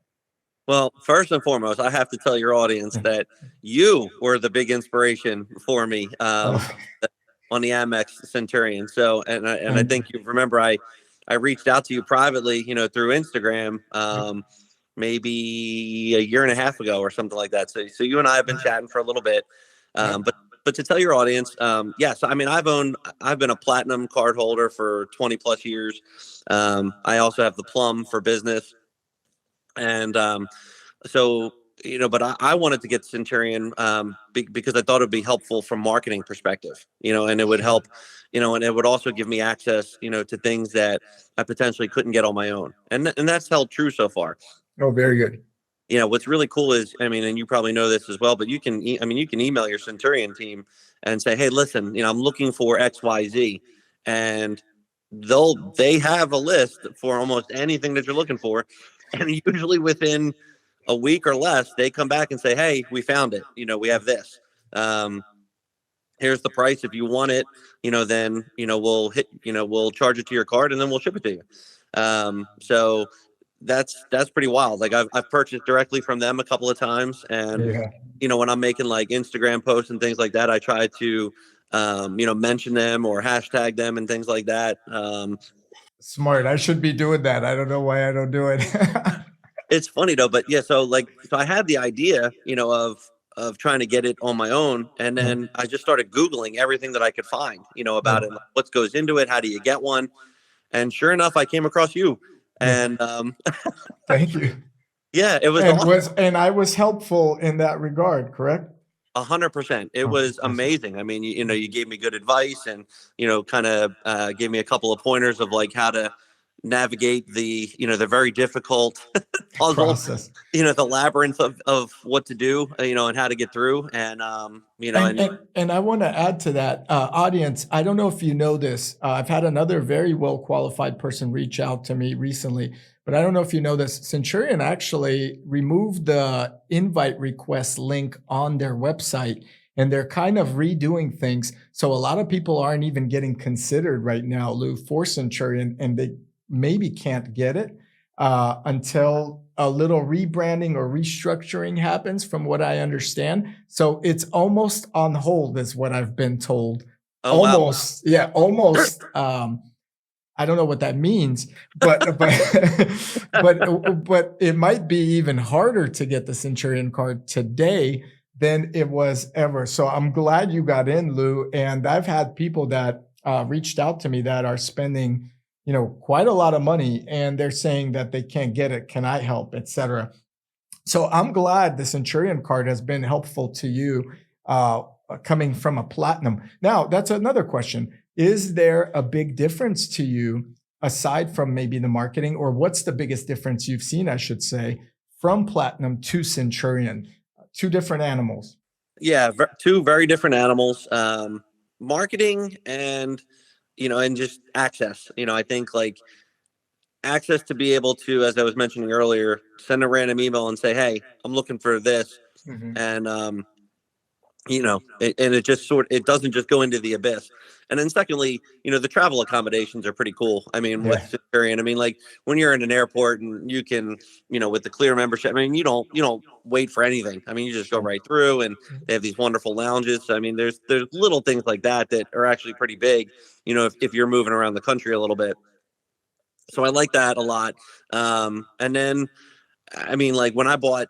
Well, first and foremost, I have to tell your audience that you were the big inspiration for me Oh, on the Amex Centurion. So, and I thank you. think you remember I reached out to you privately, through Instagram, maybe a year and a half ago or something like that. So you and I have been chatting for a little bit. Yep. But to tell your audience, yes, I mean, I've been a platinum card holder for 20 plus years. I also have the plum for business. And so, but I wanted to get Centurion because I thought it would be helpful from marketing perspective, and it would Sure. help, and it would also give me access, to things that I potentially couldn't get on my own. And that's held true so far. Oh, very good. What's really cool is, I mean, and you probably know this as well, but you can email your Centurion team and say, hey, listen, I'm looking for XYZ, and they have a list for almost anything that you're looking for. And usually within a week or less, they come back and say, hey, we found it. We have this. Um, Here's the price. If you want it, then, we'll charge it to your card and then we'll ship it to you. So that's pretty wild. Like I've purchased directly from them a couple of times. And, Yeah. when I'm making like Instagram posts and things like that, I try to, mention them or hashtag them and things like that. Smart. I should be doing that. I don't know why I don't do it. It's funny though, but yeah, so I had the idea, of trying to get it on my own, and Yeah. then I just started Googling everything that I could find, about Yeah. it, like what goes into it, how do you get one, and sure enough, I came across you, Yeah. and Thank you. yeah, it was And awesome. I was helpful in that regard, correct? 100%. It Okay, was awesome. amazing. I mean, you gave me good advice, and kind of gave me a couple of pointers of like how to navigate the very difficult puzzle, Process. the labyrinth of what to do, and how to get through, and And I want to add to that, audience. I don't know if you know this. I've had another very well qualified person reach out to me recently, but I don't know if you know this. Centurion actually removed the invite request link on their website, and they're kind of redoing things. So a lot of people aren't even getting considered right now, Lou, for Centurion, and they maybe can't get it until a little rebranding or restructuring happens, from what I understand. So it's almost on hold, is what I've been told. oh wow. Almost, yeah, almost. I don't know what that means, but it might be even harder to get the Centurion card today than it was ever. So I'm glad you got in, Lou. And I've had people that reached out to me that are spending, quite a lot of money, and they're saying that they can't get it. Can I help, etc. So I'm glad the Centurion card has been helpful to you, coming from a platinum. Now, that's another question. Is there a big difference to you aside from maybe the marketing, or what's the biggest difference you've seen, I should say, from platinum to Centurion? Two different animals. Yeah, two very different animals. Marketing and just access. I think like access to be able to, as I was mentioning earlier, send a random email and say, hey, I'm looking for this, Mhm. and and it doesn't just go into the abyss. And then secondly, the travel accommodations are pretty cool. I mean, with Yeah. Centurion, I mean, like when you're in an airport and you can, with the clear membership, I mean, you don't wait for anything. I mean, you just go Sure. right through, and they have these wonderful lounges. So, I mean, there's little things like that are actually pretty big, if you're moving around the country a little bit. So I like that a lot. And then I mean, like when I bought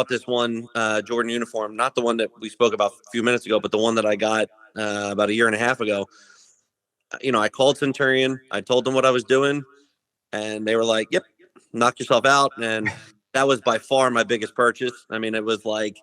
this one Jordan uniform, not the one that we spoke about a few minutes ago, but the one that I got about a year and a half ago. I called Centurion. I told them what I was doing, and they were like, "Yep, knock yourself out." And that was by far my biggest purchase. I mean, it was like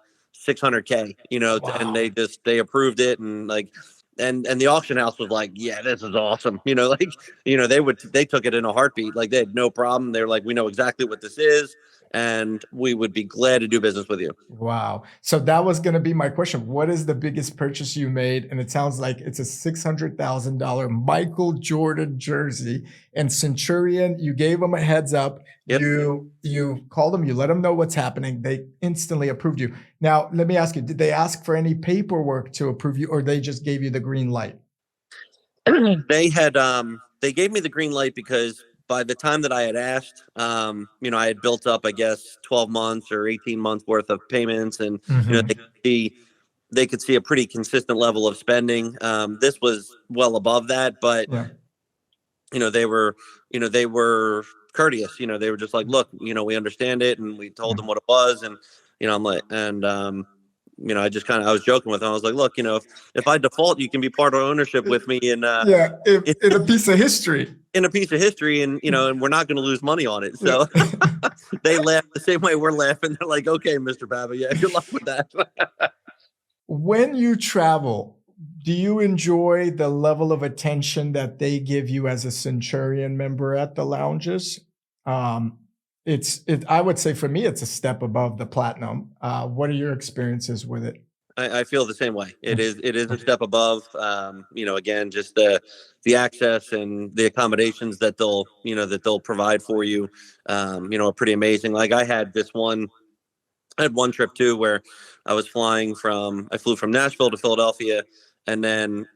600K, and Wow. they approved it, and like. And the auction house was like, yeah, this is awesome. Like, they took it in a heartbeat. Like they had no problem. They're like, we know exactly what this is, and we would be glad to do business with you. Wow. So that was going to be my question. What is the biggest purchase you made? And it sounds like it's a $600,000 Michael Jordan jersey. And Centurion, you gave them a heads up. Yep. You called them, you let them know what's happening. They instantly approved you. Now, let me ask you, did they ask for any paperwork to approve you, or they just gave you the green light? They gave me the green light because by the time that I had asked, I had built up, I guess, 12 months or 18 months worth of payments, and Mhm. they could see a pretty consistent level of spending. This was well above that, but Yeah. they were courteous. They were just like, look, we understand it, and we told Yeah. them what it was, and I'm like, and I was joking with them. I was like, look, if I default, you can be part of ownership with me Yeah. in, In a piece of history. in a piece of history, and we're not going to lose money on it. Yeah. So they laugh the same way we're laughing. They're like, okay, Mr. Baba, yeah, good luck with that. When you travel, do you enjoy the level of attention that they give you as a Centurion member at the lounges? Um, I would say for me, it's a step above the platinum. What are your experiences with it? I feel the same way. It Mm. is a step above. Again, just the access and the accommodations that they'll provide for you, are pretty amazing. Like I had one trip too where I flew from Nashville to Philadelphia, and then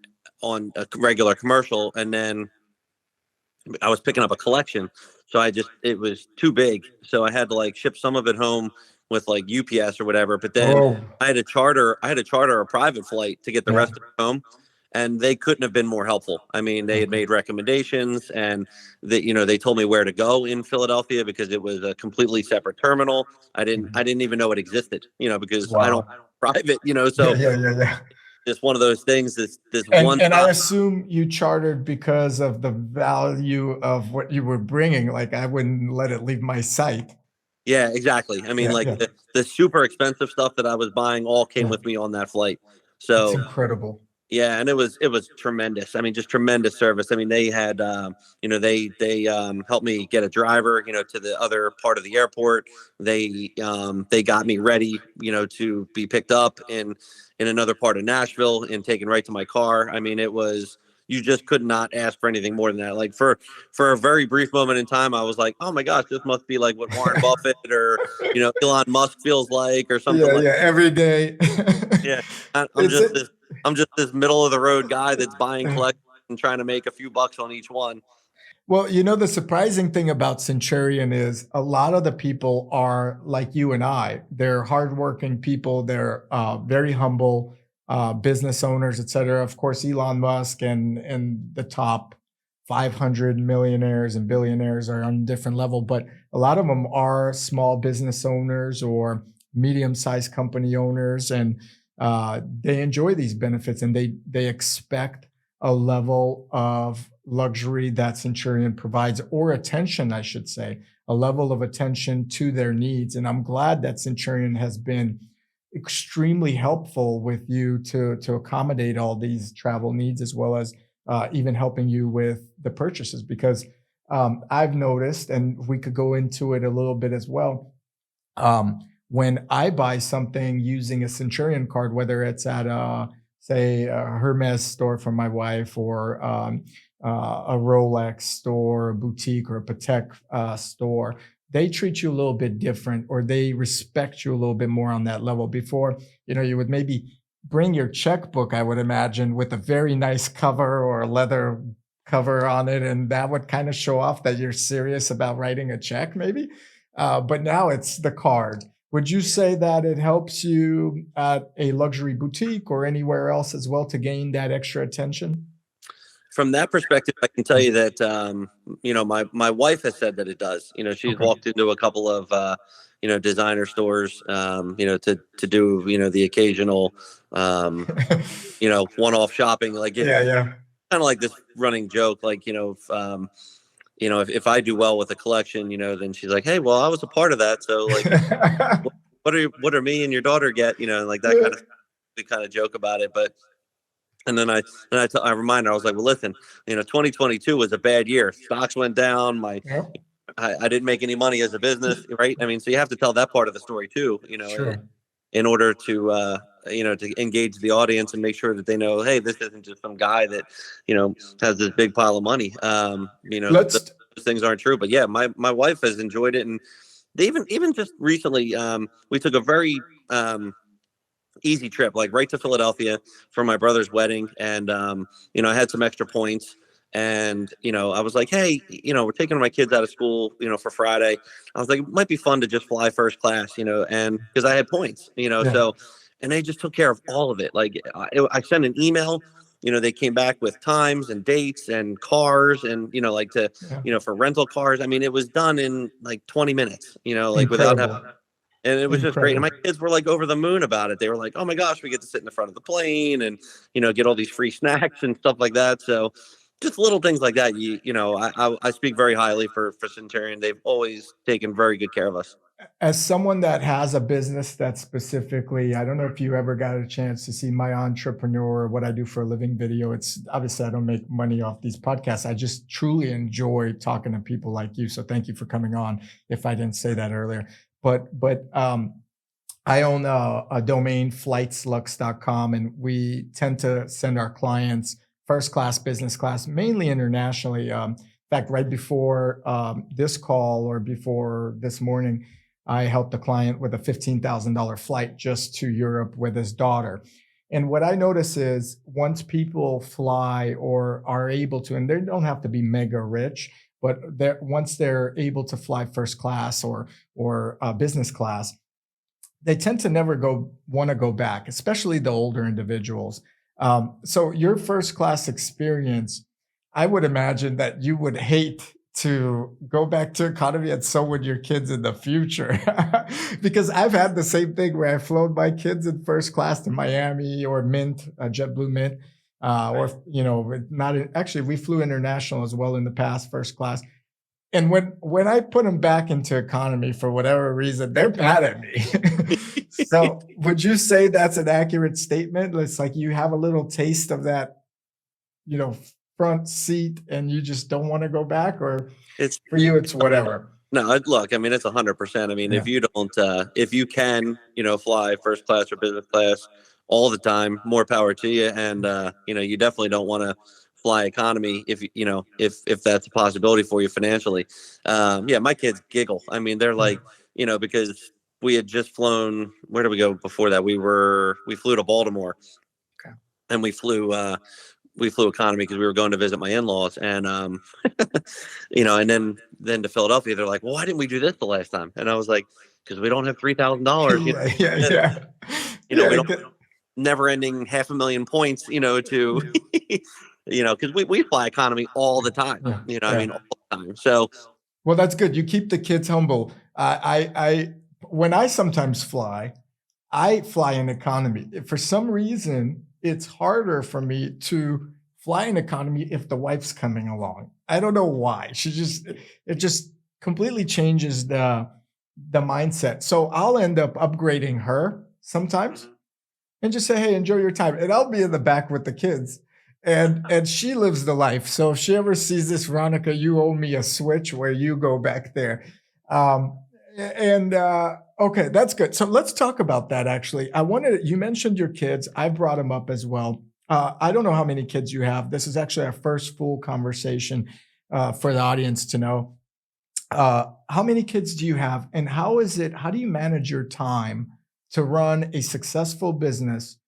on a regular commercial, and then I was picking up a collection. So it was too big. So I had to like ship some of it home with like UPS or whatever. But then Oh, I had to charter a private flight to get the yeah. rest of it home. And they couldn't have been more helpful. I mean, they had Okay. made recommendations, and they told me where to go in Philadelphia because it was a completely separate terminal. I didn't Mhm. I didn't even know it existed, because I don't Wow. private, Yeah, so yeah, yeah, yeah. just one of those things, this one And I stop. assume you chartered because of the value of what you were bringing. Like I wouldn't let it leave my sight. Yeah, exactly. I mean, Yeah, like yeah, the super expensive stuff that I was buying all came yeah. with me on that flight. That's So incredible. yeah, and it was tremendous. I mean, just tremendous service. I mean, they had they helped me get a driver, to the other part of the airport. They got me ready, to be picked up in another part of Nashville and taken right to my car. I mean, it was you just could not ask for anything more than that. Like for a very brief moment in time, I was like, oh my gosh, this must be like what Warren Buffett or Elon Musk feels like or something Yeah, like. yeah, every day. Yeah, I'm It's just it. this. I'm just this middle of the road guy that's buying collections and trying to make a few bucks on each one. Well, the surprising thing about Centurion is a lot of the people are like you and I. They're hardworking people. They're very humble business owners, et cetera. Of course, Elon Musk and the top 500 millionaires and billionaires are on a different level, but a lot of them are small business owners or medium-sized company owners, and they enjoy these benefits and they expect a level of luxury that Centurion provides, or attention, I should say, a level of attention to their needs. And I'm glad that Centurion has been extremely helpful with you to accommodate all these travel needs, as well as even helping you with the purchases. Because I've noticed, and we could go into it a little bit as well. When I buy something using a Centurion card, whether it's at say a Hermes store for my wife, or a Rolex store, a boutique, or a Patek store, they treat you a little bit different, or they respect you a little bit more on that level. Before, you would maybe bring your checkbook, I would imagine, with a very nice cover or a leather cover on it, and that would kind of show off that you're serious about writing a check, maybe. But now it's the card. Would you say that it helps you at a luxury boutique or anywhere else as well to gain that extra attention? From that perspective, I can tell you that my wife has said that it does. She's Okay. walked into a couple of designer stores, to do the occasional one-off shopping. Like if Yeah, yeah. kind of like this running joke, like if I do well with a collection, then she's like, hey, well, I was a part of that, so like, what are me and your daughter get, and like that kind of, we kind of joke about it, but. And then I remind her, I was like, well, listen, 2022 was a bad year. Stocks went down. Yep, I didn't make any money as a business, right? I mean, so you have to tell that part of the story too, sure. in order to engage the audience and make sure that they know, hey, this isn't just some guy that, has this big pile of money. Let's Those things aren't true. But yeah, my wife has enjoyed it, and they even just recently, we took a very easy trip, like right to Philadelphia for my brother's wedding. And, I had some extra points, and, I was like, hey, we're taking my kids out of school, for Friday. I was like, it might be fun to just fly first class, and because I had points, yeah, so, and they just took care of all of it. Like I sent an email, they came back with times and dates and cars and, like to, yeah. for rental cars. I mean, it was done in like 20 minutes, like without having, Incredible. and it was just great. And Incredible. my kids were like over the moon about it. They were like, oh my gosh, we get to sit in the front of the plane and, get all these free snacks and stuff like that. So just little things like that. I speak very highly for Centurion. They've always taken very good care of us. As someone that has a business that specifically, I don't know if you ever got a chance to see my entrepreneur, what I do for a living video. It's obviously I don't make money off these podcasts. I just truly enjoy talking to people like you. So thank you for coming on. If I didn't say that earlier, but I own a domain, flightslux.com, and we tend to send our clients first class, business class, mainly internationally. In fact, right before this call or before this morning, I helped a client with a $15,000 flight just to Europe with his daughter. And what I notice is once people fly or are able to, and they don't have to be mega rich, but once they're able to fly first class or business class, they tend to never want to go back, especially the older individuals. So your first class experience, I would imagine that you would hate to go back to economy, and so would your kids in the future. Because I've had the same thing where I've flown my kids in first class to Miami or Mint, JetBlue Mint, or not actually we flew international as well in the past, first class. And when I put them back into economy for whatever reason, they're mad at me. So would you say that's an accurate statement? It's like you have a little taste of that, you know, front seat and you just don't want to go back, or It's for you, it's whatever. No, look, I mean, it's 100%. I mean, Yeah. if you can, fly first class or business class all the time, more power to you. And, you definitely don't want to fly economy if that's a possibility for you financially. Yeah, my kids giggle. I mean, they're like, because we had just flown, where did we go before that? We flew to Baltimore, Okay. and we flew economy because we were going to visit my in-laws. And and then to Philadelphia, they're like, well, why didn't we do this the last time? And I was like, because we don't have $3,000. Yeah, yeah, yeah. We Yeah, don't never ending 500,000 points, to because we fly economy all the time. yeah, I yeah. mean, all the time. So Well, that's good. You keep the kids humble. When I sometimes fly, I fly in economy. For some reason, it's harder for me to fly in economy if the wife's coming along. I don't know why. It just completely changes the mindset. So I'll end up upgrading her sometimes and just say, "Hey, enjoy your time." And I'll be in the back with the kids. And she lives the life. So if she ever sees this, Veronica, you owe me a switch where you go back there. Um, and okay, that's good. So let's talk about that. Actually, you mentioned your kids. I brought them up as well. I don't know how many kids you have. This is actually our first full conversation for the audience to know. How many kids do you have, and how do you manage your time to run a successful business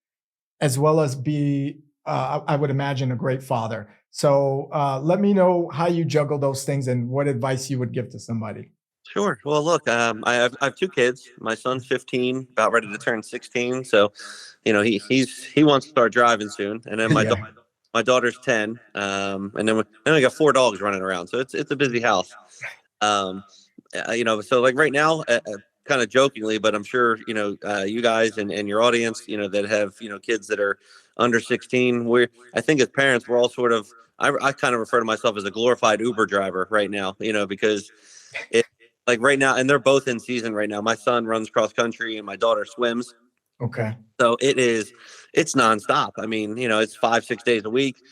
as well as be, I would imagine, a great father. So let me know how you juggle those things and what advice you would give to somebody. Sure. Well, look, I have two kids. My son's 15, about ready to turn 16. So, he wants to start driving soon. And then Yeah. my daughter's 10. And then we got four dogs running around. So it's a busy house. Um, so like right now, kind of jokingly, but I'm sure, you guys and your audience, that have, kids that are under 16, I think as parents, we're all sort of, I kind of refer to myself as a glorified Uber driver right now, because it, like right now, and they're both in season right now. My son runs cross country and my daughter swims. Okay. So it's nonstop. I mean, it's 5, 6 days a week,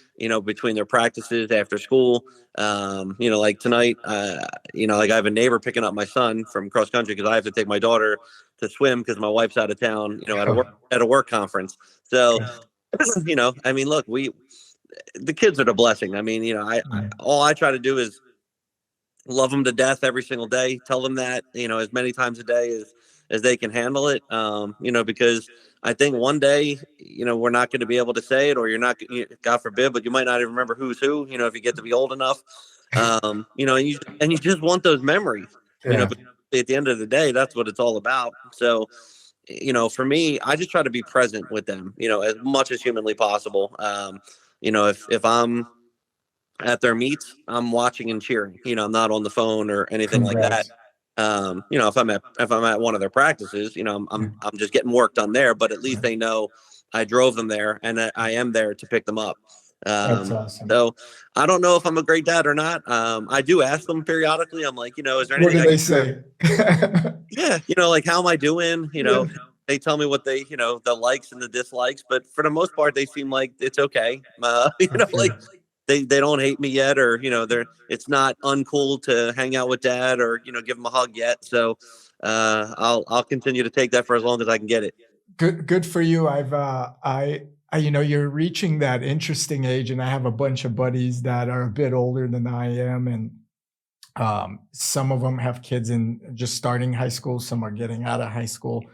between their practices after school. Like tonight, like I have a neighbor picking up my son from cross country because I have to take my daughter to swim because my wife's out of town, at a work conference. So, I mean, look, the kids are the blessing. I mean, all I try to do is love them to death every single day. Tell them that, as many times a day as they can handle it. Because I think one day, we're not going to be able to say it, or you're not, God forbid, but you might not even remember who's who, if you get to be old enough. And you just want those memories, Yeah. but at the end of the day, that's what it's all about. So, for me, I just try to be present with them, as much as humanly possible. If I'm at their meets, I'm watching and cheering. I'm not on the phone or anything like that. Congrats. If I'm at one of their practices, I'm just getting work done there. But at least they know I drove them there and that I am there to pick them up. That's Um, awesome. so I don't know if I'm a great dad or not. I do ask them periodically. I'm like, is there What anything do I they can do? say? Yeah, like how am I doing? Yeah. They tell me what they, the likes and the dislikes, but for the most part, they seem like it's okay. Okay. Like they don't hate me yet, or it's not uncool to hang out with dad or give him a hug yet. So I'll continue to take that for as long as I can get it. Good for you. You're reaching that interesting age, and I have a bunch of buddies that are a bit older than I am, and some of them have kids in just starting high school, some are getting out of high school,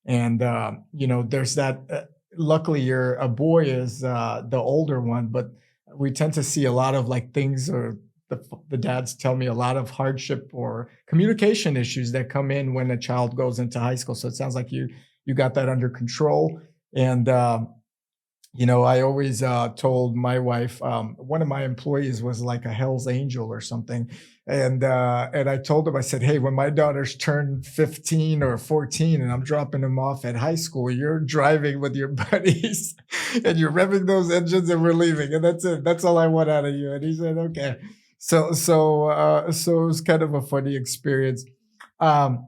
and there's that. Luckily, you're a boy is the older one, but we tend to see a lot of like things or the dads tell me a lot of hardship or communication issues that come in when a child goes into high school. So it sounds like you got that under control. And I always told my wife, one of my employees was like a Hell's Angel or something. And I told him, I said, hey, when my daughters turn 15 or 14 and I'm dropping them off at high school, you're driving with your buddies and you're revving those engines and we're leaving. And that's it. That's all I want out of you. And he said, okay. So it was kind of a funny experience. Um,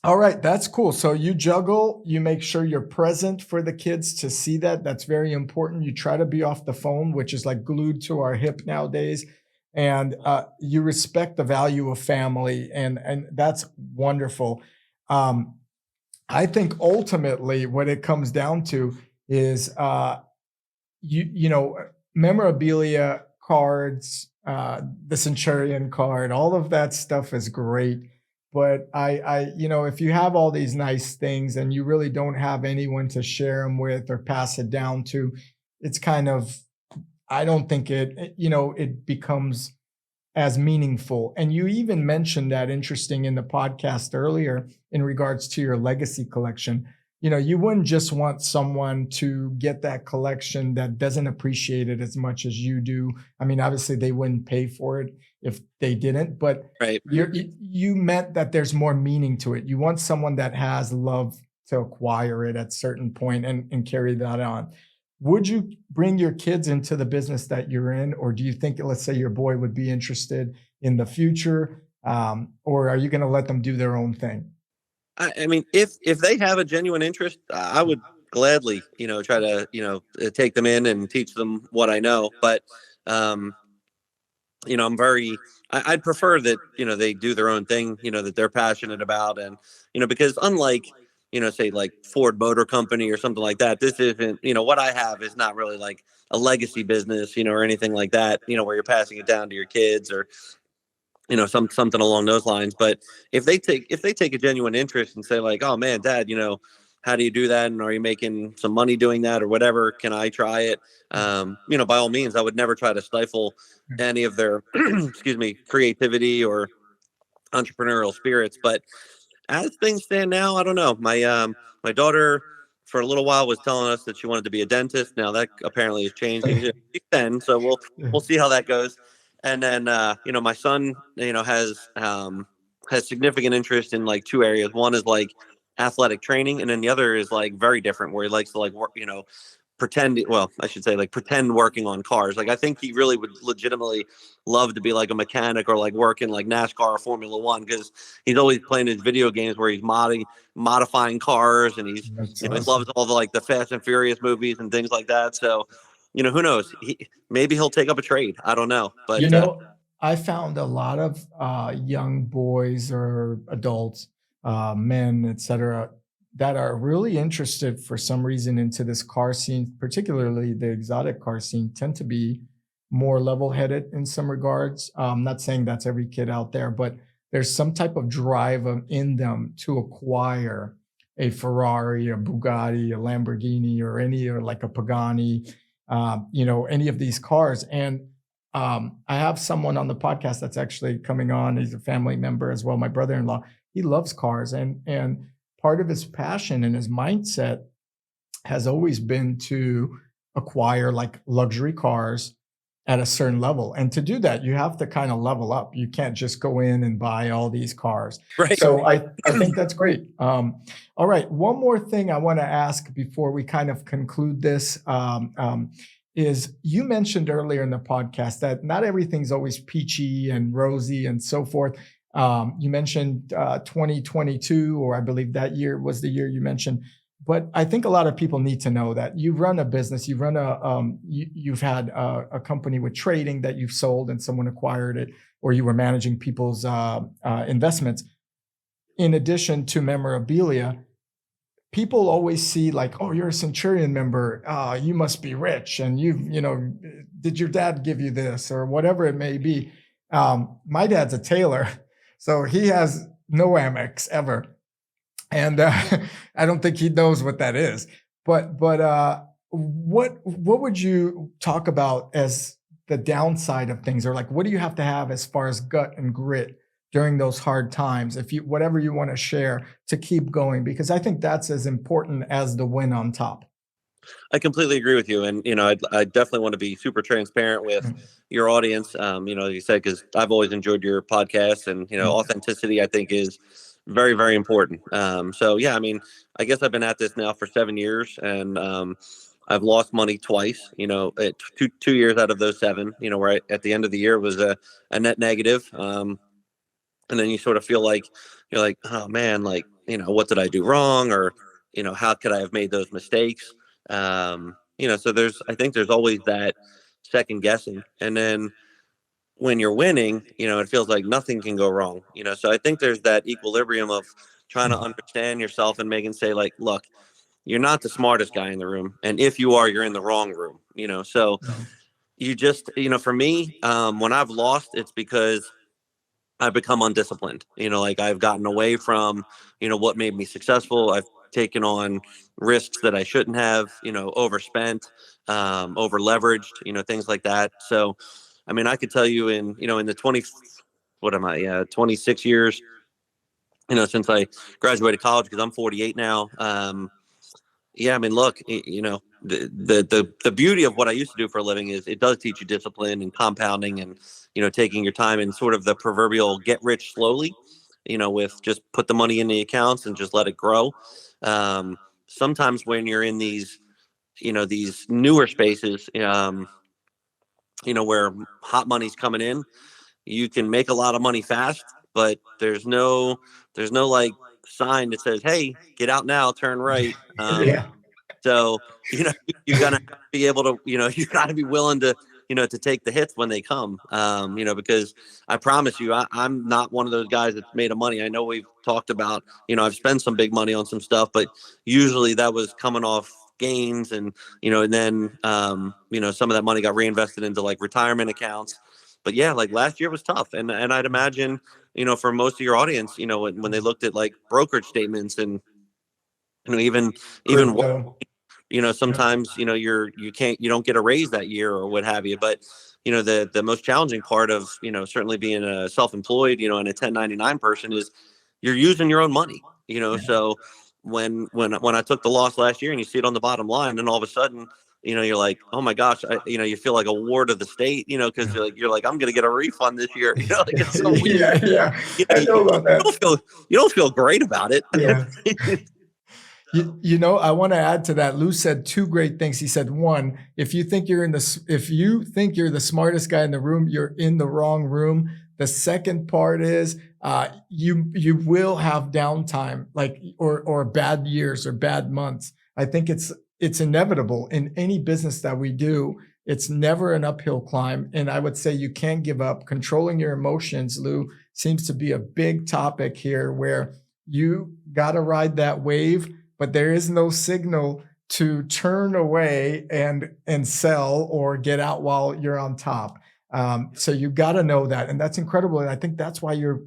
all right, that's cool. So you juggle, you make sure you're present for the kids to see that. That's very important. You try to be off the phone, which is like glued to our hip nowadays. And you respect the value of family, and that's wonderful. Um, I think ultimately what it comes down to is memorabilia, cards, the Centurion card, all of that stuff is great. But if you have all these nice things and you really don't have anyone to share them with or pass it down to, it's kind of, I don't think it becomes as meaningful. And you even mentioned that interesting in the podcast earlier in regards to your legacy collection. You wouldn't just want someone to get that collection that doesn't appreciate it as much as you do. I mean, obviously they wouldn't pay for it if they didn't, but Right. you meant that there's more meaning to it. You want someone that has love to acquire it at a certain point and carry that on. Would you bring your kids into the business that you're in, or do you think, let's say, your boy would be interested in the future, or are you going to let them do their own thing? I mean, if they have a genuine interest, I would gladly, try to, take them in and teach them what I know. But, um, I'd prefer that, they do their own thing, that they're passionate about. And, because unlike, say like Ford Motor Company or something like that, this isn't, what I have is not really like a legacy business, or anything like that, where you're passing it down to your kids or, something along those lines. But if they take a genuine interest and say like, oh man, dad, how do you do that? And are you making some money doing that or whatever? Can I try it? By all means, I would never try to stifle any of their, excuse me, creativity or entrepreneurial spirits. But as things stand now, I don't know. My daughter for a little while was telling us that she wanted to be a dentist. Now that apparently is changing. She's 10, so we'll see how that goes. And then my son, has significant interest in like two areas. One is like athletic training, and then the other is like very different, where he likes to like work, pretend, well, I should say like pretend working on cars. Like I think he really would legitimately love to be like a mechanic or like working like NASCAR or Formula One, because he's always playing his video games where he's modifying cars, and That's he awesome. loves all the like the Fast and Furious movies and things like that. So who knows, maybe he'll take up a trade. I don't know, You but know, I found a lot of young boys or adults, men, etc., that are really interested for some reason into this car scene, particularly the exotic car scene, tend to be more level-headed in some regards. Not saying that's every kid out there, but there's some type of drive in them to acquire a Ferrari, a Bugatti, a Lamborghini, or or like a Pagani, any of these cars. And I have someone on the podcast that's actually coming on. He's a family member as well. My brother-in-law. He loves cars, and part of his passion and his mindset has always been to acquire like luxury cars at a certain level. And to do that, you have to kind of level up. You can't just go in and buy all these cars. right. So I think that's great. All right. One more thing I want to ask before we kind of conclude this is you mentioned earlier in the podcast that not everything's always peachy and rosy and so forth. You mentioned 2022, or I believe that year was the year you mentioned. But I think a lot of people need to know that you run a business, you run you've had a company with trading that you've sold and someone acquired it, or you were managing people's investments. In addition to memorabilia, people always see like, oh, you're a Centurion member, you must be rich, and did your dad give you this or whatever it may be. My dad's a tailor, so he has no Amex ever, and I don't think he knows what that is. But what would you talk about as the downside of things, or like what do you have to have as far as gut and grit during those hard times? If you whatever you want to share to keep going, because I think that's as important as the win on top. I completely agree with you, and I definitely want to be super transparent with Mm, your audience. Like you said, because I've always enjoyed your podcast, and mm, authenticity I think is very very important. So yeah, I mean, I guess I've been at this now for 7 years, and I've lost money twice. Two years out of those seven, where at the end of the year was a net negative. And then you sort of feel like you're like, oh man, like what did I do wrong, or how could I have made those mistakes? So I think there's always that second guessing, and then when you're winning, it feels like nothing can go wrong. So I think there's that equilibrium of trying to mm, understand yourself and making say like, look, you're not the smartest guy in the room, and if you are, you're in the wrong room. So mm. you just for me, when I've lost, it's because I've become undisciplined. Like I've gotten away from, what made me successful. I've taken on risks that I shouldn't have, overspent, over leveraged, things like that. So, I mean, I could tell you in the 20, what am I? 26 years, since I graduated college, because I'm 48 now. Yeah, I mean, look, the beauty of what I used to do for a living is it does teach you discipline and compounding, and taking your time, and sort of the proverbial get rich slowly. With just put the money in the accounts and just let it grow. Sometimes when you're in these newer spaces, where hot money's coming in, you can make a lot of money fast, but there's no like sign that says, "Hey, get out now, turn right." Yeah. So, you're gonna have to be able to, you gotta be willing to take the hits when they come. Because I promise you, I'm not one of those guys that's made of money. I know we've talked about, I've spent some big money on some stuff, but usually that was coming off gains, and then, some of that money got reinvested into like retirement accounts. But yeah, like last year was tough. And I'd imagine, for most of your audience, when they looked at like brokerage statements and Even sometimes you don't get a raise that year or what have you. But the most challenging part of certainly being a self-employed and a 1099 person is you're using your own money. So when I took the loss last year and you see it on the bottom line, and all of a sudden you're like, oh my gosh, you feel like a ward of the state, because you're like I'm gonna get a refund this year. Like it's so weird. Yeah. I know about that. You don't feel great about it. Yeah. I want to add to that. Lou said two great things. He said, one, if you think you're the smartest guy in the room, you're in the wrong room. The second part is you will have downtime, or bad years or bad months. I think it's inevitable in any business that we do. It's never an uphill climb. And I would say you can't give up. Controlling your emotions, Lou, seems to be a big topic here, where you got to ride that wave, but there is no signal to turn away and sell or get out while you're on top. So you got to know that. And that's incredible. And I think that's why you're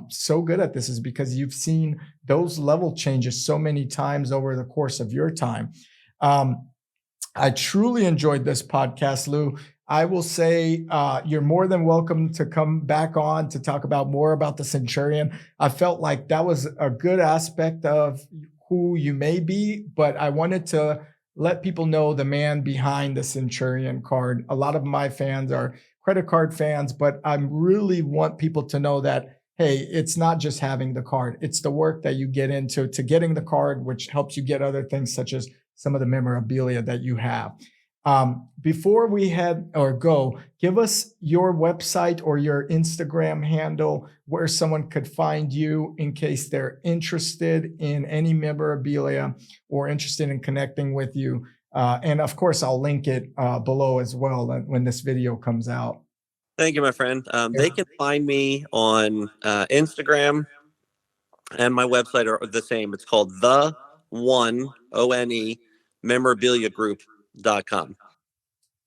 so good at this, is because you've seen those level changes so many times over the course of your time. I truly enjoyed this podcast, Lou. I will say you're more than welcome to come back on to talk more about the Centurion. I felt like that was a good aspect of who you may be, but I wanted to let people know the man behind the Centurion card. A lot of my fans are credit card fans, but I really want people to know that, hey, it's not just having the card. It's the work that you get into to getting the card, which helps you get other things such as some of the memorabilia that you have. Before we go, give us your website or your Instagram handle where someone could find you in case they're interested in any memorabilia or interested in connecting with you. And of course, I'll link it below as well when this video comes out. Thank you, my friend. They can find me on Instagram, and my website are the same. It's called memorabiliagroup.com.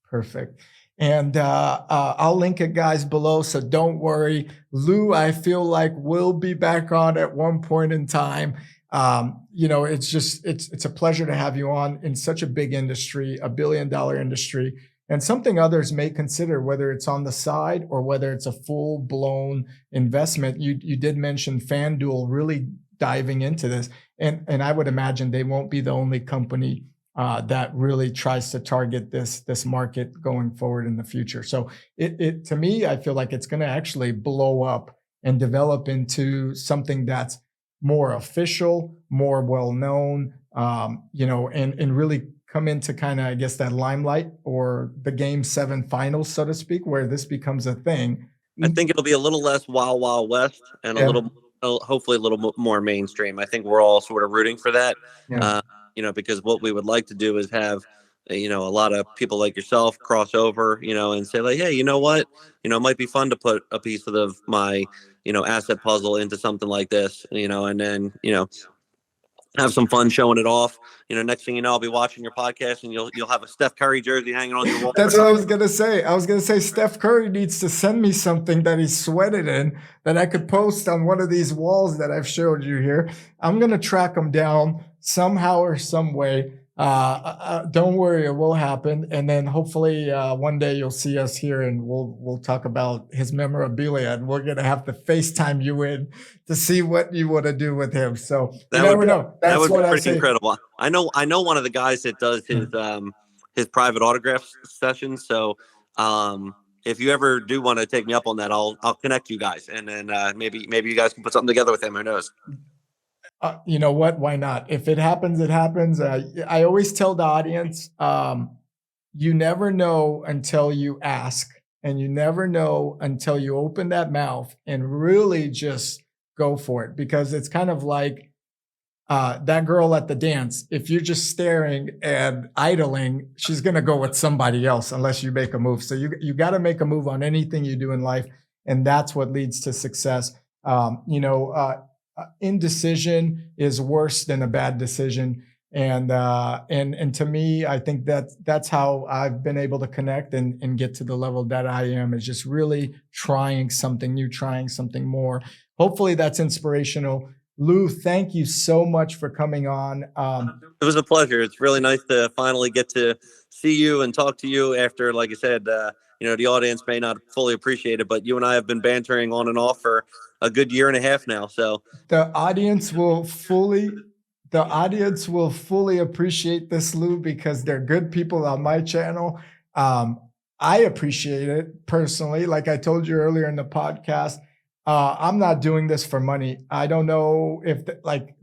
Perfect. And I'll link it, guys, below. So don't worry. Lou, I feel like we'll be back on at one point in time. It's a pleasure to have you on in such a big industry, $1 billion industry, and something others may consider, whether it's on the side or whether it's a full blown investment. You did mention FanDuel really diving into this, and I would imagine they won't be the only company that really tries to target this market going forward in the future. So it to me, I feel like it's going to actually blow up and develop into something that's more official, more well-known, and really come into kind of, I guess, that limelight or the Game 7 finals, so to speak, where this becomes a thing. I think it'll be a little less Wild Wild West and hopefully a little more mainstream. I think we're all sort of rooting for that, because what we would like to do is have, a lot of people like yourself cross over, and say like, hey, you know what, it might be fun to put a piece of my, asset puzzle into something like this, and then, have some fun showing it off. Next thing you know, I'll be watching your podcast and you'll have a Steph Curry jersey hanging on your wall. That's what I was going to say. I was going to say Steph Curry needs to send me something that he sweated in that I could post on one of these walls that I've showed you here. I'm going to track him down somehow or some way. Don't worry, it will happen. And then hopefully one day you'll see us here and we'll talk about his memorabilia, and we're going to have to FaceTime you in to see what you want to do with him. So you never know. That would be pretty incredible. I know one of the guys that does his private autograph sessions. So if you ever do want to take me up on that, I'll connect you guys, and then maybe you guys can put something together with him. Who knows? You know what? Why not? If it happens, it happens. I always tell the audience, you never know until you ask, and you never know until you open that mouth and really just go for it. Because it's kind of like that girl at the dance. If you're just staring and idling, she's going to go with somebody else unless you make a move. So you got to make a move on anything you do in life. And that's what leads to success. Indecision is worse than a bad decision. And to me, I think that's how I've been able to connect and get to the level that I am, is just really trying something new, trying something more. Hopefully that's inspirational Lou, thank you so much for coming on. It was a pleasure. It's really nice to finally get to see you and talk to you after, like I said, the audience may not fully appreciate it, but you and I have been bantering on and off for a good year and a half now. So the audience will fully appreciate this, Lou, because they're good people on my channel. I appreciate it personally. Like I told you earlier in the podcast, I'm not doing this for money. I don't know if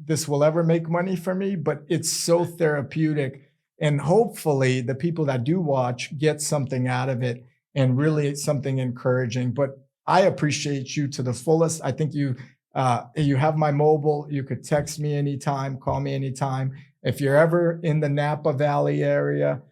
this will ever make money for me, but it's so therapeutic. And hopefully the people that do watch get something out of it and really something encouraging. But I appreciate you to the fullest. I think you have my mobile. You could text me anytime, call me anytime. If you're ever in the Napa Valley area,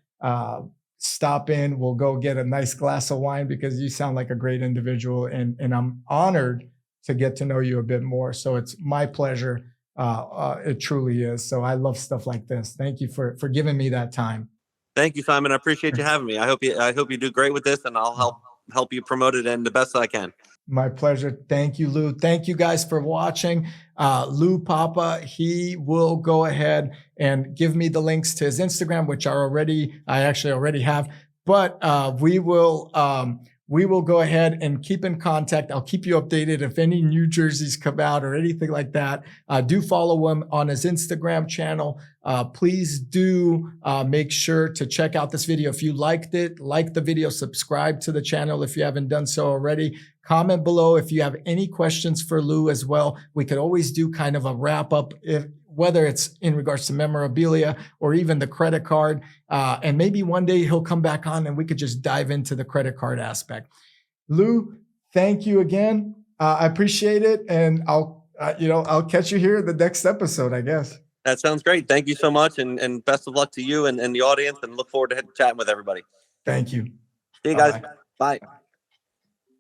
stop in. We'll go get a nice glass of wine because you sound like a great individual, and I'm honored to get to know you a bit more. So it's my pleasure. It truly is. So I love stuff like this. Thank you for giving me that time. thank you, Simon. I appreciate you having me. I hope you do great with this, and I'll help you promote it in the best I can. My pleasure. Thank you, Lou. Thank you guys for watching. Lou Papa, he will go ahead and give me the links to his Instagram, which I actually already have, but we will go ahead and keep in contact. I'll keep you updated if any new jerseys come out or anything like that. Do follow him on his Instagram channel. Please do make sure to check out this video. If you liked it, like the video, subscribe to the channel if you haven't done so already. Comment below if you have any questions for Lou as well. We could always do kind of a wrap up, whether it's in regards to memorabilia or even the credit card. And maybe one day he'll come back on and we could just dive into the credit card aspect. Lou, thank you again. I appreciate it. And I'll catch you here in the next episode, I guess. That sounds great. Thank you so much. And best of luck to you and the audience, and look forward to chatting with everybody. Thank you. See you guys. Bye.